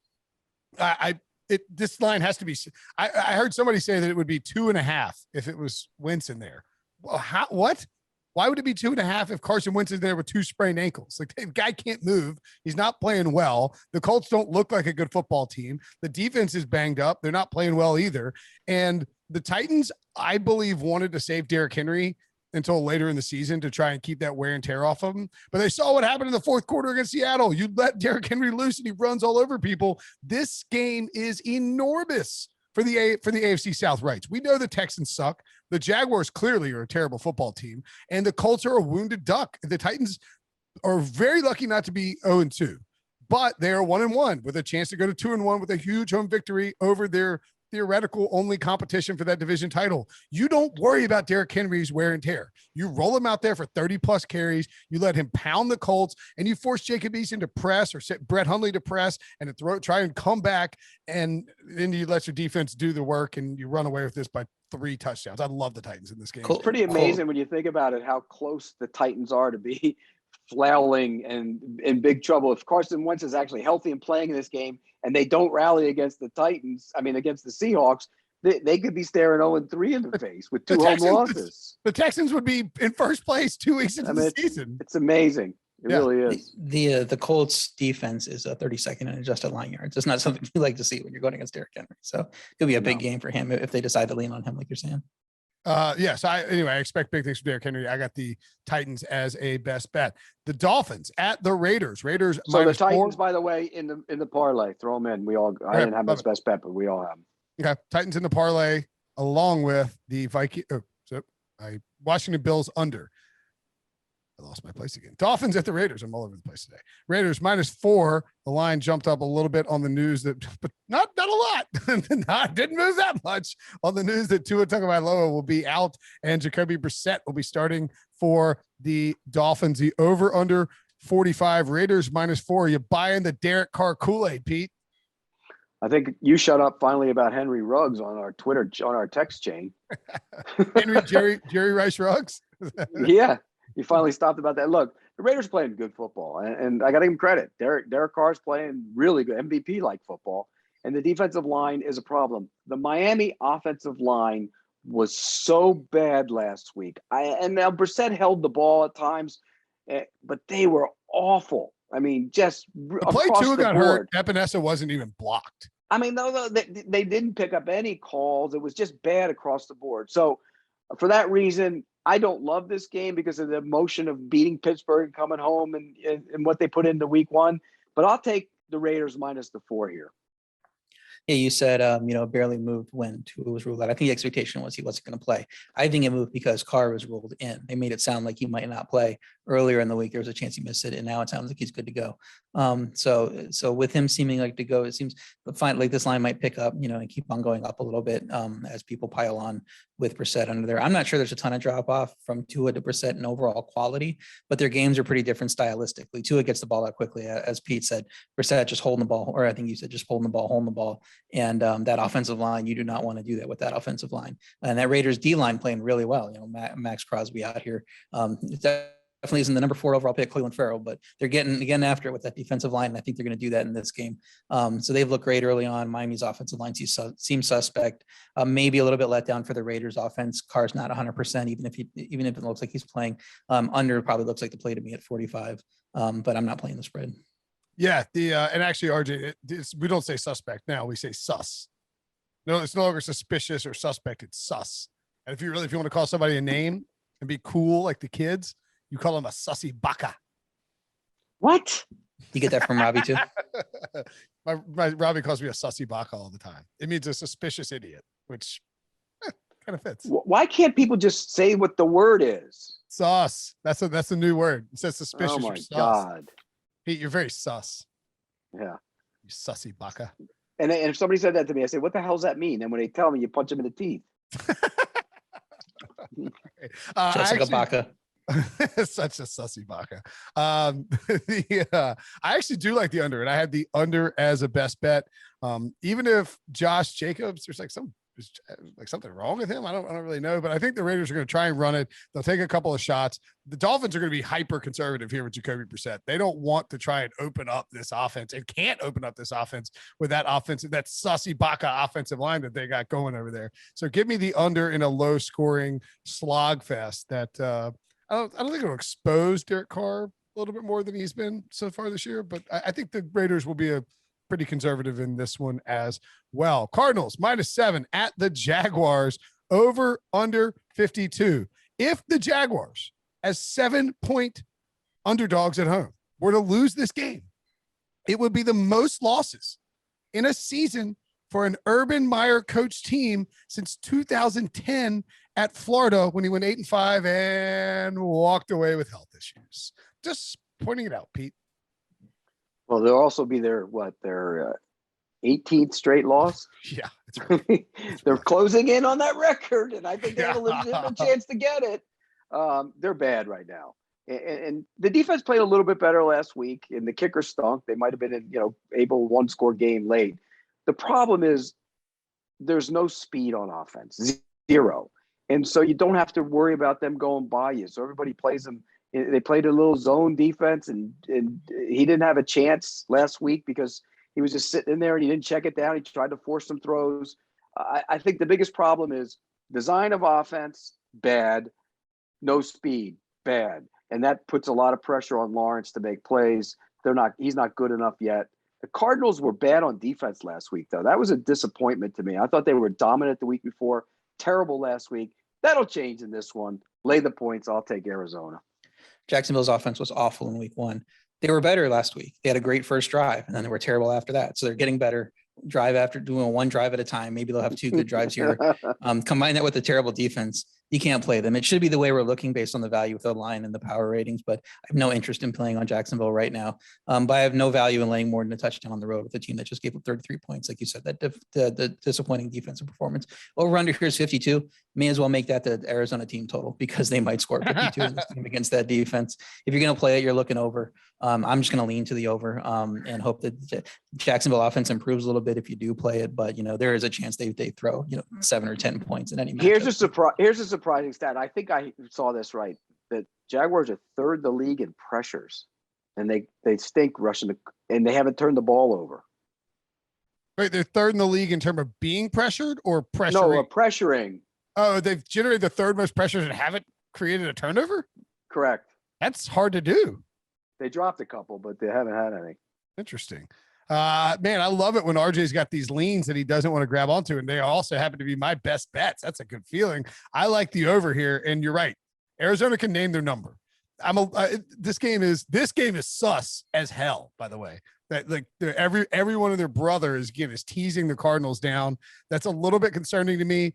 This line has to be. I heard somebody say that it would be 2.5 if it was Wentz in there. Well, what? Why would it be 2.5 if Carson Wentz is there with 2 sprained ankles? Like, the guy can't move. He's not playing well. The Colts don't look like a good football team. The defense is banged up. They're not playing well either. And the Titans, I believe, wanted to save Derrick Henry until later in the season to try and keep that wear and tear off of him. But they saw what happened in the 4th quarter against Seattle. You let Derrick Henry loose and he runs all over people. This game is enormous for the AFC South rights. We know the Texans suck. The Jaguars clearly are a terrible football team, and the Colts are a wounded duck. The Titans are very lucky not to be 0-2, but they are 1-1 with a chance to go to 2-1 with a huge home victory over their theoretical only competition for that division title. You don't worry about Derrick Henry's wear and tear. You roll him out there for 30 plus carries. You let him pound the Colts, and you force Jacob Eason to press or set Brett Hundley to press and to try and come back. And then you let your defense do the work and you run away with this by 3 touchdowns. I love the Titans in this game. It's pretty amazing when you think about it, how close the Titans are to be flailing and in big trouble. If Carson Wentz is actually healthy and playing in this game and they don't rally against the Seahawks, they could be staring 0-3 in the face with 2 home losses. The Texans would be in first place 2 weeks into the season. It's amazing. It really is. The Colts defense is 32nd in adjusted line yards. It's not something you like to see when you're going against Derrick Henry. So it'll be a big game for him if they decide to lean on him, like you're saying. I expect big things from Derrick Henry. I got the Titans as a best bet. The Dolphins at the Raiders. So the Titans, 4. By the way, in the parlay, throw them in. I didn't have this best bet, but we all have them. Okay, Titans in the parlay along with the Vikings. Washington Bills under. I lost my place again. Dolphins at the Raiders. I'm all over the place today. Raiders -4. The line jumped up a little bit on the news but not a lot. Didn't move that much on the news that Tua Tagovailoa will be out and Jacoby Brissett will be starting for the Dolphins. The over under 45. Raiders -4. Are you buying the Derek Carr Kool-Aid, Pete? I think you shut up finally about Henry Ruggs on our Twitter, on our text chain. Jerry Rice Ruggs. Yeah. He finally stopped about that. Look, the Raiders playing good football, and I got to give him credit. Derek Carr's playing really good MVP-like football, and the defensive line is a problem. The Miami offensive line was so bad last week. And now Brissett held the ball at times, but they were awful. I mean, just the play across Tua the got board. hurt. Epinesa wasn't even blocked. I mean, no, they didn't pick up any calls. It was just bad across the board. So for that reason, I don't love this game because of the emotion of beating Pittsburgh and coming home and what they put into week one. But I'll take the Raiders minus the 4 here. Yeah, you said, barely moved when Tua was ruled out. I think the expectation was he wasn't going to play. I think it moved because Carr was ruled in. They made it sound like he might not play. Earlier in the week, there was a chance he missed it, and now it sounds like he's good to go. So with him seeming like to go, it seems like this line might pick up, and keep on going up a little bit as people pile on with Brissett under there. I'm not sure there's a ton of drop off from Tua to Brissett in overall quality, but their games are pretty different stylistically. Tua gets the ball out quickly, as Pete said. Brissett just holding the ball, or I think you said just holding the ball. And that offensive line, you do not want to do that with that offensive line. And that Raiders D line playing really well. Max Crosby out here. Definitely isn't the number 4 overall pick, Cleveland Farrell, but they're getting again after it with that defensive line. And I think they're going to do that in this game. So they've looked great early on. Miami's offensive line seems suspect. Maybe a little bit let down for the Raiders offense. Carr's not 100%, even if it looks like he's playing. Under probably looks like the play to me at 45. But I'm not playing the spread. Yeah, and actually, RJ, we don't say suspect now. We say sus. No, it's no longer suspicious or suspect. It's sus. And if you want to call somebody a name and be cool like the kids, you call them a sussy baka. What? You get that from Robbie too? my Robbie calls me a sussy baka all the time. It means a suspicious idiot, which kind of fits. Why can't people just say what the word is? Sus. That's a new word. It says suspicious. Oh my or sus. God. Pete, you're very sus. Yeah. You sussy baka. And if somebody said that to me, I say, what the hell does that mean? And when they tell me, you punch them in the teeth. Just like a baka. Such a sussy baka. I actually do like the under, and I had the under as a best bet. Even if Josh Jacobs, there's something wrong with him. I don't really know, but I think the Raiders are going to try and run it. They'll take a couple of shots. The Dolphins are going to be hyper conservative here with Jacoby Brissett. They don't want to try and open up this offense and can't open up this offense with that sussy baka offensive line that they got going over there. So give me the under in a low scoring slog fest that, I don't think it'll expose Derek Carr a little bit more than he's been so far this year, but I think the Raiders will be pretty conservative in this one as well. Cardinals -7 at the Jaguars, over under 52. If the Jaguars, as 7-point underdogs at home, were to lose this game, it would be the most losses in a season for an Urban Meyer coach team since 2010 at Florida, when he went 8-5 and walked away with health issues. Just pointing it out, Pete. Well, there'll also be their 18th straight loss. Yeah, they're closing in on that record, and I think they have a legitimate chance to get it. They're bad right now, and the defense played a little bit better last week, and the kicker stunk. They might have been able one-score game late. The problem is there's no speed on offense, 0. And so you don't have to worry about them going by you. So everybody plays them. They played a little zone defense, and he didn't have a chance last week because he was just sitting in there and he didn't check it down. He tried to force some throws. I think the biggest problem is design of offense, bad, no speed, bad. And that puts a lot of pressure on Lawrence to make plays. He's not good enough yet. The Cardinals were bad on defense last week, though. That was a disappointment to me. I thought they were dominant the week before. Terrible last week. That'll change in this one. Lay the points. I'll take Arizona. Jacksonville's offense was awful in week 1. They were better last week. They had a great first drive, and then they were terrible after that. So they're getting better drive after doing one drive at a time. Maybe they'll have 2 good drives here. Combine that with a terrible defense. You can't play them. It should be the way we're looking based on the value of the line and the power ratings, but I have no interest in playing on Jacksonville right now. But I have no value in laying more than a touchdown on the road with a team that just gave up 33 points. Like you said, the disappointing defensive performance. Over under here is 52. May as well make that the Arizona team total because they might score 52 in this game against that defense. If you're going to play it, you're looking over. I'm just going to lean to the over and hope that Jacksonville offense improves a little bit if you do play it. But, there is a chance they throw, 7 or 10 points in any matchup. Here's a surprising stat. I think I saw this right, that Jaguars are third in the league in pressures, and they stink rushing and they haven't turned the ball over. Wait, they're third in the league in terms of being pressured or pressuring? No, pressuring. Oh, they've generated the third most pressures and haven't created a turnover? Correct. That's hard to do. They dropped a couple, but they haven't had any. Interesting. Man, I love it when RJ's got these leans that he doesn't want to grab onto, and they also happen to be my best bets. That's a good feeling. I like the over here, and you're right. Arizona can name their number. This game is sus as hell, by the way. That like every one of their brothers is teasing the Cardinals down. That's a little bit concerning to me.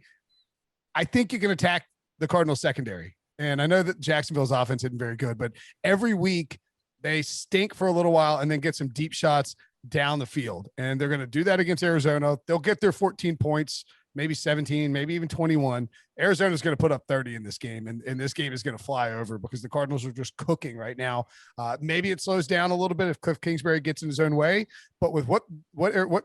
I think you can attack the Cardinals secondary. And I know that Jacksonville's offense isn't very good, but every week they stink for a little while and then get some deep shots down the field. And they're going to do that against Arizona. They'll get their 14 points, maybe 17, maybe even 21. Arizona's going to put up 30 in this game. And this game is going to fly over because the Cardinals are just cooking right now. Maybe it slows down a little bit if Cliff Kingsbury gets in his own way, but with what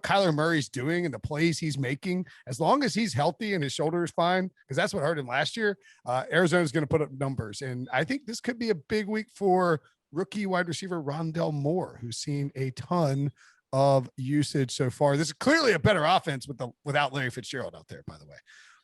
Kyler Murray's doing and the plays he's making, as long as he's healthy and his shoulder is fine, because that's what hurt him last year, Arizona's going to put up numbers. And I think this could be a big week for rookie wide receiver Rondell Moore, who's seen a ton of usage so far. This is clearly a better offense without Larry Fitzgerald out there, by the way.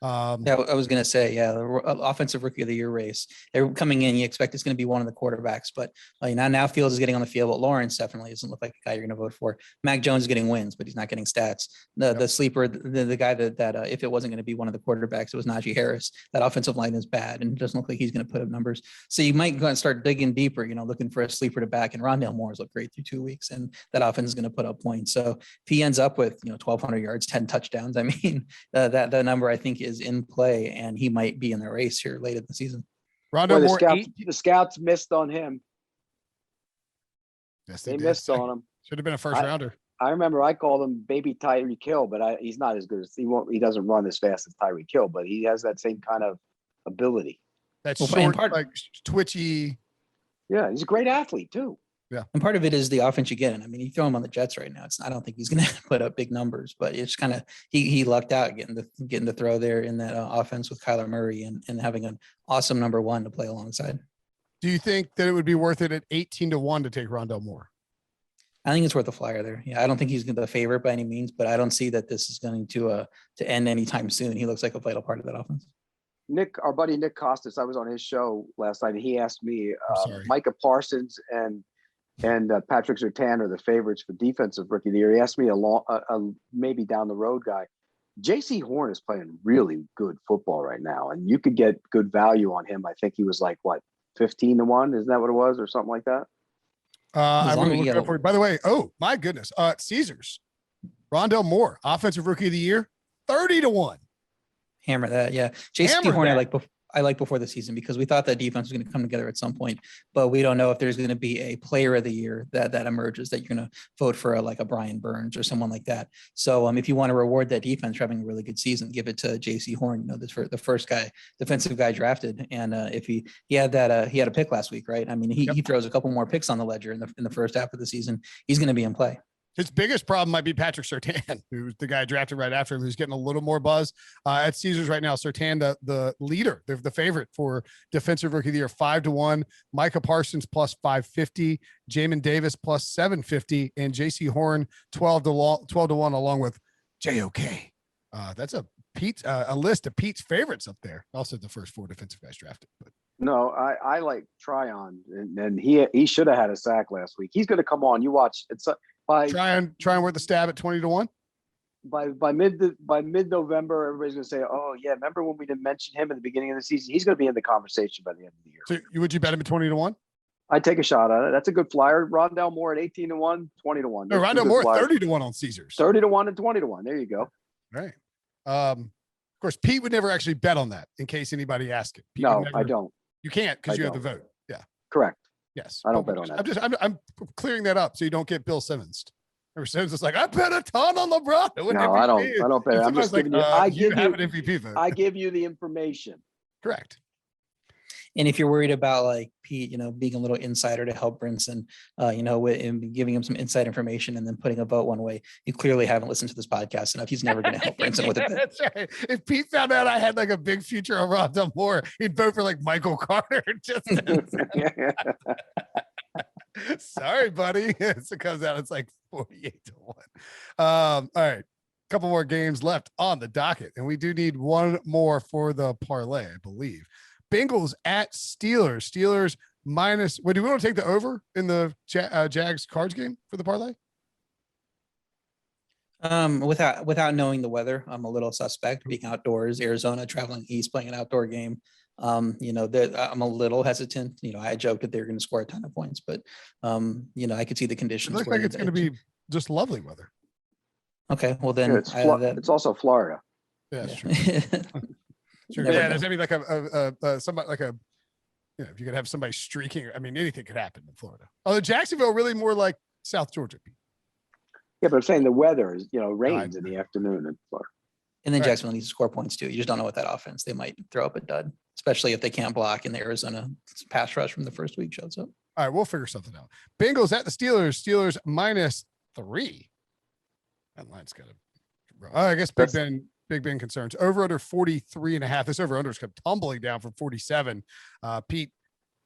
Yeah, I was going to say, the offensive rookie of the year race. They're coming in. You expect it's going to be one of the quarterbacks, but now Fields is getting on the field. But Lawrence definitely doesn't look like a guy you're going to vote for. Mac Jones is getting wins, but he's not getting stats. The sleeper, the guy that if it wasn't going to be one of the quarterbacks, it was Najee Harris. That offensive line is bad, and it doesn't look like he's going to put up numbers. So you might go and start digging deeper, looking for a sleeper to back. And Rondell Moore's looked great through 2 weeks, and that offense is going to put up points. So if he ends up with 1,200 yards, 10 touchdowns, I mean, that number I think is in play. And he might be in the race here late in the season. Rondell Moore, the scouts missed on him. Yes, they missed on him. Should have been a first rounder. I remember I called him Baby Tyreek Hill, but he's not as good as he doesn't run as fast as Tyreek Hill, but he has that same kind of ability. That's short, like twitchy. Yeah, he's a great athlete too. Yeah. And part of it is the offense you get. And I mean, you throw him on the Jets right now. I don't think he's going to put up big numbers, but it's kind of, he lucked out getting the throw there in that offense with Kyler Murray and having an awesome number one to play alongside. Do you think that it would be worth it at 18-1 to take Rondell Moore? I think it's worth a flyer there. Yeah. I don't think he's the favorite by any means, but I don't see that this is going to end anytime soon. He looks like a vital part of that offense. Our buddy Nick Costas, I was on his show last night and he asked me, Micah Parsons and Patrick Surtain are the favorites for defensive rookie of the year. He asked me a maybe down the road guy. J.C. Horn is playing really good football right now, and you could get good value on him. I think he was like 15-1, isn't that what it was, or something like that? I'm going to look it up for you. By the way, oh my goodness, Caesars, Rondell Moore, offensive rookie of the year, 30-1. Hammer that, yeah. J.C. Horn, I like before the season because we thought that defense was going to come together at some point, but we don't know if there's going to be a player of the year that emerges that you're going to vote for like a Brian Burns or someone like that. So if you want to reward that defense for having a really good season, give it to J.C. Horn, the first defensive guy drafted. And if he had a pick last week, right? I mean, he throws a couple more picks on the ledger in the first half of the season. He's going to be in play. His biggest problem might be Patrick Surtain, who's the guy drafted right after him, who's getting a little more buzz at Caesars right now. Surtain, the leader, the favorite for defensive rookie of the year, 5-1. Micah Parsons plus 550, Jamin Davis plus 750, and J.C. Horn 12-1 along with JOK. That's a list of Pete's favorites up there. Also, the first 4 defensive guys drafted. But no, I like Tryon, and he should have had a sack last week. He's going to come on. You watch. It's try and work the stab at 20-1. By mid-November, everybody's going to say, "Oh yeah, remember when we didn't mention him at the beginning of the season? He's going to be in the conversation by the end of the year." So would you bet him at 20-1? I'd take a shot at it. That's a good flyer. Rondell Moore at 18-1, 20-1. No, Rondell Moore 30-1 on Caesars. 30-1 and 20-1. There you go. Right. Of course, Pete would never actually bet on that. In case anybody asked it. No, I don't. You can't because you have the vote. Yeah. Correct. Yes. I don't bet on that. I'm clearing that up so you don't get Bill Simmons. Or Simmons is like, I bet a ton on LeBron. No, I don't bet. I'm just giving you. I give you an MVP vote. I give you the information. Correct. And if you're worried about like Pete, being a little insider to help Brinson, and giving him some inside information and then putting a vote one way, you clearly haven't listened to this podcast enough. He's never going to help Brinson with it. That's right. If Pete found out I had like a big future on Rondell Moore, he'd vote for like Michael Carter. Sorry, buddy. It comes out, it's like 48-1. All right. Couple more games left on the docket, and we do need one more for the parlay, I believe. Bengals at Steelers. Steelers minus. What do we want to take the over in the Jags Cards game for the parlay? Without knowing the weather, I'm a little suspect. Being outdoors, Arizona, traveling east, playing an outdoor game. I'm a little hesitant. I joked that they're going to score a ton of points, but I could see the conditions. It looks like it's going to be just lovely weather. Okay, well then it's also Florida. Yeah, that's true. Sure. Yeah, there's maybe like somebody like a, if you could have somebody streaking. I mean, anything could happen in Florida. Although Jacksonville really more like South Georgia. Yeah, but I'm saying the weather is, rains in the afternoon in Florida. And then Jacksonville needs to score points too. You just don't know what that offense, they might throw up a dud, especially if they can't block and the Arizona pass rush from the first week shows up. All right, we'll figure something out. Bengals at the Steelers. Steelers -3. That line's got to. I guess Big Ben concerns. Over under 43.5. This over under is kept tumbling down from 47. Pete,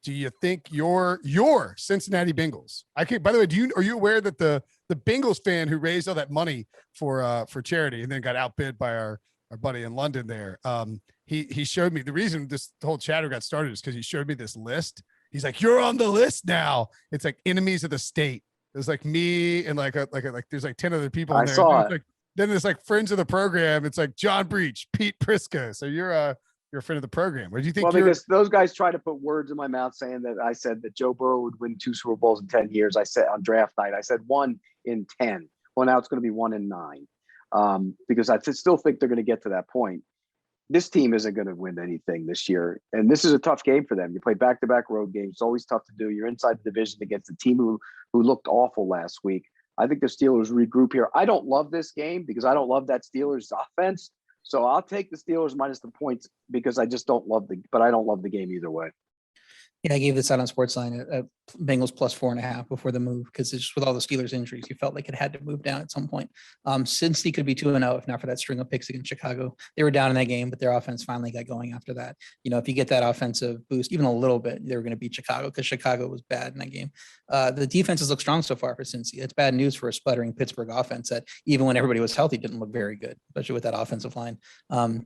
do you think your Cincinnati Bengals? By the way, are you aware that the Bengals fan who raised all that money for charity and then got outbid by our buddy in London there? He showed me the reason this whole chatter got started is because he showed me this list. He's like, "You're on the list now." It's like enemies of the state. There's like me and like there's like 10 other people. I saw it. Then there's like friends of the program. It's like John Breach, Pete Prisco. So you're a friend of the program. What do you think? Well, because those guys try to put words in my mouth saying that I said that Joe Burrow would win 2 Super Bowls in 10 years. I said on draft night, I said 1 in 10. Well, now it's going to be 1 in 9 because I still think they're going to get to that point. This team isn't going to win anything this year. And this is a tough game for them. You play back-to-back road games. It's always tough to do. You're inside the division against a team who looked awful last week. I think the Steelers regroup here. I don't love this game because I don't love that Steelers offense. So I'll take the Steelers minus the points because I just don't love but I don't love the game either way. Yeah, I gave this out on Sportsline at Bengals +4.5 before the move because it's just with all the Steelers injuries, you felt like it had to move down at some point. Since he could be 2-0 if not for that string of picks against Chicago. They were down in that game, but their offense finally got going after that. If you get that offensive boost, even a little bit, they were going to beat Chicago because Chicago was bad in that game. The defenses look strong so far for Cincy. It's bad news for a sputtering Pittsburgh offense that even when everybody was healthy didn't look very good, especially with that offensive line.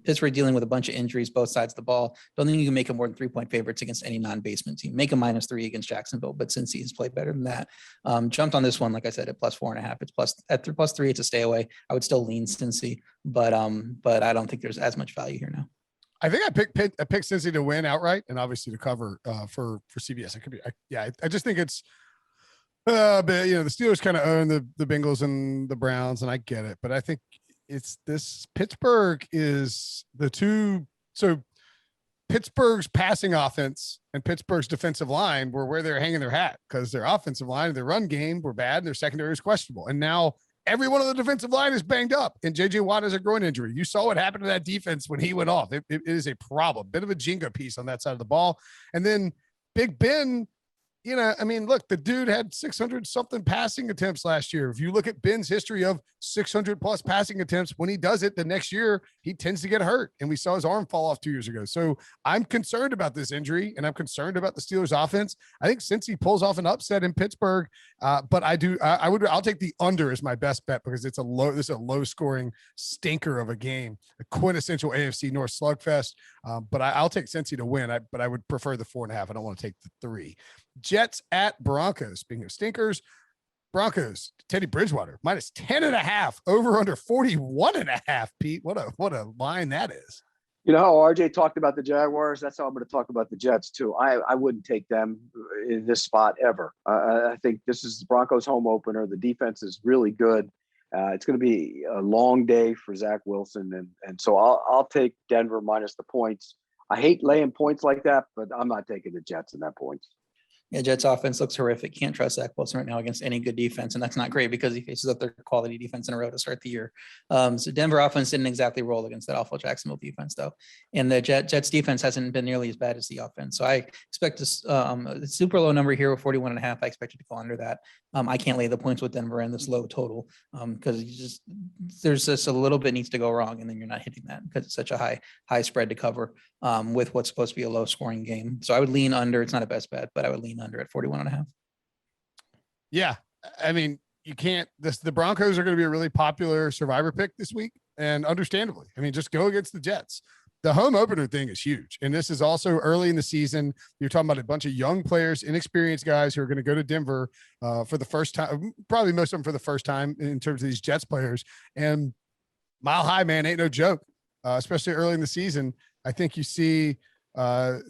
Pittsburgh dealing with a bunch of injuries, both sides of the ball. Don't think you can make them more than 3-point favorites against any non-basement team. Make them -3 against Jacksonville, but Cincy has played better than that. Jumped on this one, like I said, at +4.5. It's at +3. It's a stay away. I would still lean Cincy, but I don't think there's as much value here now. I think I picked Cincy to win outright and obviously to cover for CBS. It could be, I just think it's, but the Steelers kind of own the Bengals and the Browns, and I get it, but I think it's this Pittsburgh is the two. So Pittsburgh's passing offense and Pittsburgh's defensive line were where they're hanging their hat because their offensive line and their run game were bad and their secondary is questionable. And now every one of the defensive line is banged up and JJ Watt has a groin injury. You saw what happened to that defense when he went off. It is a problem, bit of a Jenga piece on that side of the ball. And then Big Ben, look, the dude had 600 something passing attempts last year. If you look at Ben's history of 600 plus passing attempts, when he does it the next year, he tends to get hurt. And we saw his arm fall off 2 years ago. So I'm concerned about this injury and I'm concerned about the Steelers offense. I think since he pulls off an upset in Pittsburgh, but I'll take the under as my best bet because this is a low scoring stinker of a game, a quintessential AFC North slugfest. But I'll take Cincy to win. But I would prefer the 4.5. I don't want to take the 3. Jets at Broncos. Speaking of stinkers, Broncos, Teddy Bridgewater -10.5, over under 41.5. Pete, what a line that is. You know how RJ talked about the Jaguars? That's how I'm going to talk about the Jets too. I wouldn't take them in this spot ever. I think this is the Broncos home opener. The defense is really good. It's going to be a long day for Zach Wilson. And so I'll take Denver minus the points. I hate laying points like that, but I'm not taking the Jets in that points. Yeah, Jets offense looks horrific. Can't trust Zach Wilson right now against any good defense, and that's not great because he faces up their quality defense in a row to start the year. So Denver offense didn't exactly roll against that awful Jacksonville defense, though, and the Jets defense hasn't been nearly as bad as the offense. So I expect this a super low number here of 41.5. I expect it to go under that. I can't lay the points with Denver and this low total because there's just a little bit needs to go wrong, and then you're not hitting that because it's such a high spread to cover with what's supposed to be a low scoring game. So I would lean under. It's not a best bet, but I would lean under at 41.5. Yeah. I mean, you can't, the Broncos are going to be a really popular survivor pick this week, and understandably. I mean, just go against the Jets. The home opener thing is huge. And this is also early in the season. You're talking about a bunch of young players, inexperienced guys who are going to go to Denver for the first time, probably most of them for the first time in terms of these Jets players. And Mile High, man, ain't no joke, especially early in the season. I think you see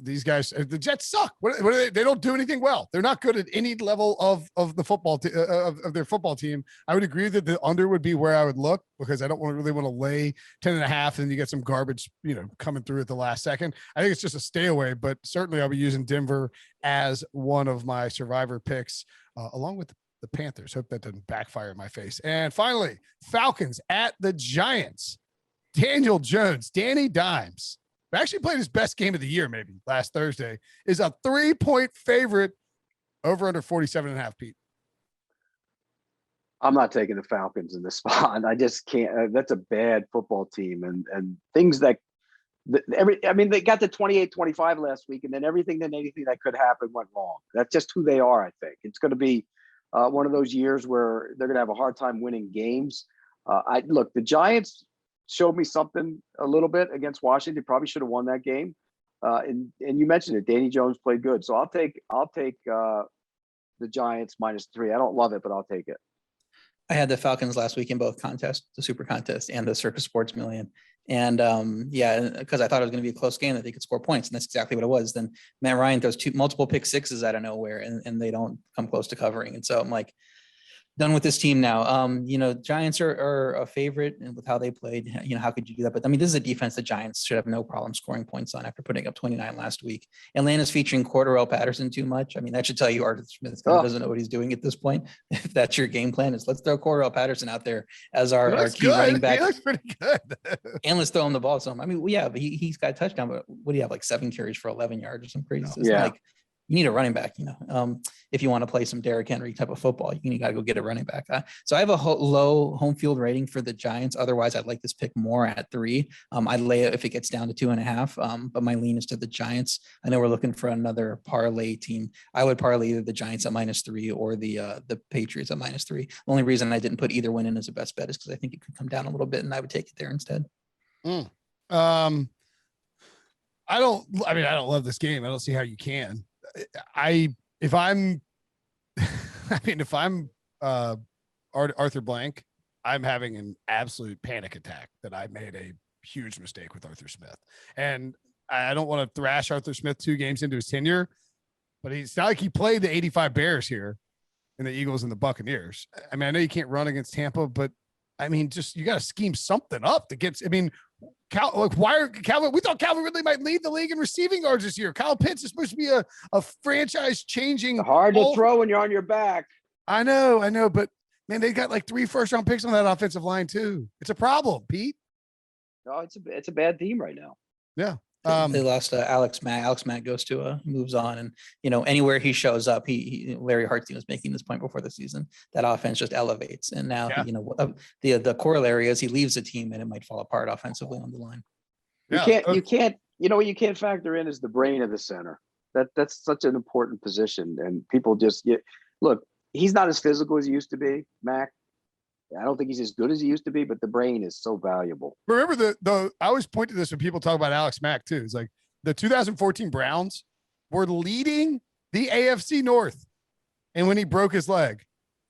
these guys, the Jets suck. What are they? They don't do anything well. They're not good at any level of the football of their football team. I would agree that the under would be where I would look because I don't really want to lay 10.5 and you get some garbage, coming through at the last second. I think it's just a stay away, but certainly I'll be using Denver as one of my survivor picks along with the Panthers. Hope that doesn't backfire in my face. And finally, Falcons at the Giants. Daniel Jones, Danny Dimes, who actually played his best game of the year, maybe last Thursday, is a 3-point favorite over under 47.5, Pete. I'm not taking the Falcons in this spot. I just can't. That's a bad football team, and things that they got the 28-25 last week, and then anything that could happen went wrong. That's just who they are. I think it's going to be one of those years where they're going to have a hard time winning games. The Giants showed me something a little bit against Washington. Probably should have won that game. And you mentioned it. Danny Jones played good. So I'll take the Giants -3. I don't love it, but I'll take it. I had the Falcons last week in both contests, the Super Contest and the Circus Sports Million. And because I thought it was going to be a close game that they could score points. And that's exactly what it was. Then Matt Ryan throws multiple pick sixes out of nowhere and they don't come close to covering. And so I'm like, done with this team now. Giants are a favorite and with how they played, how could you do that? But I mean, this is a defense the Giants should have no problem scoring points on after putting up 29 last week. Atlanta's featuring Cordarrelle Patterson too much. I mean, that should tell you Arthur Smith doesn't know what he's doing at this point. If that's your game plan, is let's throw Cordarrelle Patterson out there as our key running back. He looks pretty good. And let's throw him the ball some. I mean, yeah, but he's got a touchdown, but what do you have, like 7 carries for 11 yards or some crazy? So it's like, you need a running back, if you want to play some Derrick Henry type of football, you got to go get a running back. So I have a low home field rating for the Giants. Otherwise, I'd like this pick more at 3. I'd lay it if it gets down to 2.5. But my lean is to the Giants. I know we're looking for another parlay team. I would parlay either the Giants at -3 or the Patriots at -3. The only reason I didn't put either one in as a best bet is because I think it could come down a little bit, and I would take it there instead. I don't love this game. I don't see how you can. If I'm Arthur Blank, I'm having an absolute panic attack that I made a huge mistake with Arthur Smith. And I don't want to thrash Arthur Smith 2 games into his tenure, but it's not like he played the 85 Bears here and the Eagles and the Buccaneers. I mean, I know you can't run against Tampa, but I mean, just, you got to scheme something up that gets, Calvin? We thought Calvin Ridley might lead the league in receiving yards this year. Kyle Pitts is supposed to be a franchise changing. Hard to throw when you're on your back. I know, but man, they got like 3 first-round picks on that offensive line too. It's a problem, Pete. No, it's a bad team right now. Yeah. They lost Alex Mack. Alex Mack goes to moves on, and anywhere he shows up, Larry Hartstein was making this point before the season. That offense just elevates, and now the corollary is he leaves the team and it might fall apart offensively on the line. You can't. What you can't factor in is the brain of the center. That's such an important position, and people just look. He's not as physical as he used to be, Mac. I don't think he's as good as he used to be, but the brain is so valuable. Remember I always point to this when people talk about Alex Mack too. It's like the 2014 Browns were leading the AFC North, and when he broke his leg,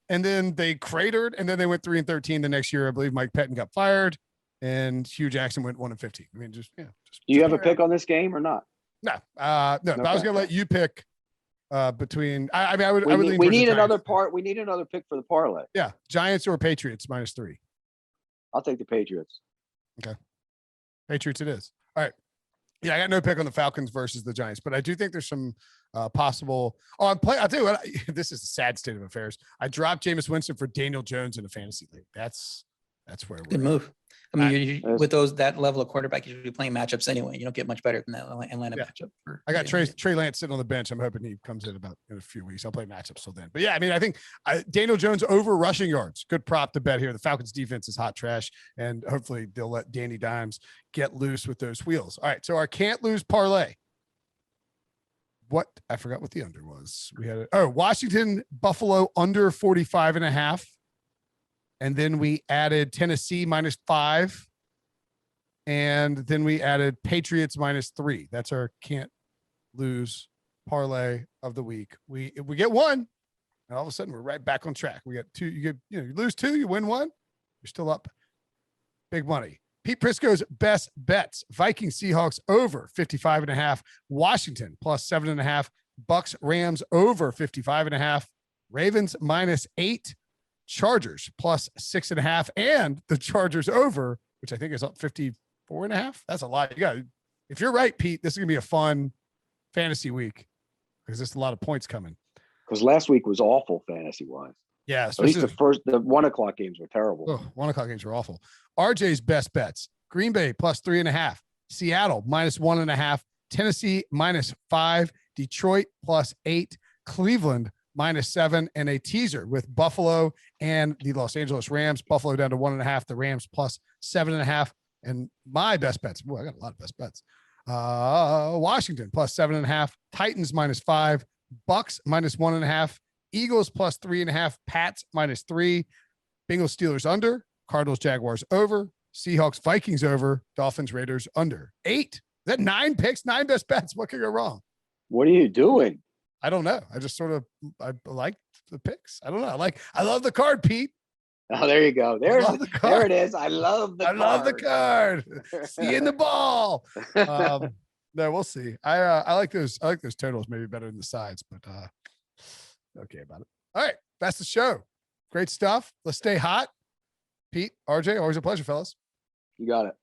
and then they cratered, and then they went 3-13 the next year. I believe Mike Pettin got fired, and Hugh Jackson went 1-15. I mean, just. Do you have a pick on this game or not? No. No. Okay. I was gonna let you pick. Between, we need another part. We need another pick for the parlay. Yeah, Giants or Patriots -3. I'll take the Patriots. Okay, Patriots it is. All right. Yeah, I got no pick on the Falcons versus the Giants, but I do think there's some possible. Oh, I'll tell you what. This is a sad state of affairs. I dropped Jameis Winston for Daniel Jones in a fantasy league. That's where we're Good at. move. I mean, with that level of quarterback, you should be playing matchups anyway. You don't get much better than that Atlanta matchup. I got Trey Lance sitting on the bench. I'm hoping he comes in in a few weeks. I'll play matchups till then. But yeah, I mean, I think Daniel Jones over rushing yards. Good prop to bet here. The Falcons defense is hot trash, and hopefully they'll let Danny Dimes get loose with those wheels. All right, so our can't lose parlay. What I forgot what the under was. We had Washington Buffalo under 45.5. And then we added Tennessee -5. And then we added Patriots -3. That's our can't lose parlay of the week. If we get one, and all of a sudden we're right back on track. We got two. You lose two, you win one. You're still up big money. Pete Prisco's best bets: Vikings Seahawks over 55.5, Washington +7.5, Bucks Rams over 55.5, Ravens -8. Chargers +6.5, and the Chargers over, which I think is up 54.5. That's a lot. If you're right, Pete, this is gonna be a fun fantasy week because there's a lot of points coming. Because last week was awful fantasy wise. Yeah, at least the 1 o'clock games were terrible. 1 o'clock games were awful. RJ's best bets: Green Bay +3.5, Seattle -1.5, Tennessee -5, Detroit +8, Cleveland -7, and a teaser with Buffalo and the Los Angeles Rams. Buffalo down to 1.5, the Rams +7.5. And my best bets. Boy, I got a lot of best bets. Washington +7.5, Titans -5, Bucks -1.5, Eagles +3.5, Pats -3, Bengals Steelers under, Cardinals Jaguars over, Seahawks Vikings over, Dolphins Raiders under. 8. Is that 9 picks? 9 best bets. What could go wrong? What are you doing? I don't know. I just I like the picks. I don't know. I love the card, Pete. Oh, there you go. There it is. I love the card. Seeing the ball. No, we'll see. I like those totals maybe better than the sides, but okay about it. All right, that's the show. Great stuff. Let's stay hot. Pete, RJ, always a pleasure, fellas. You got it.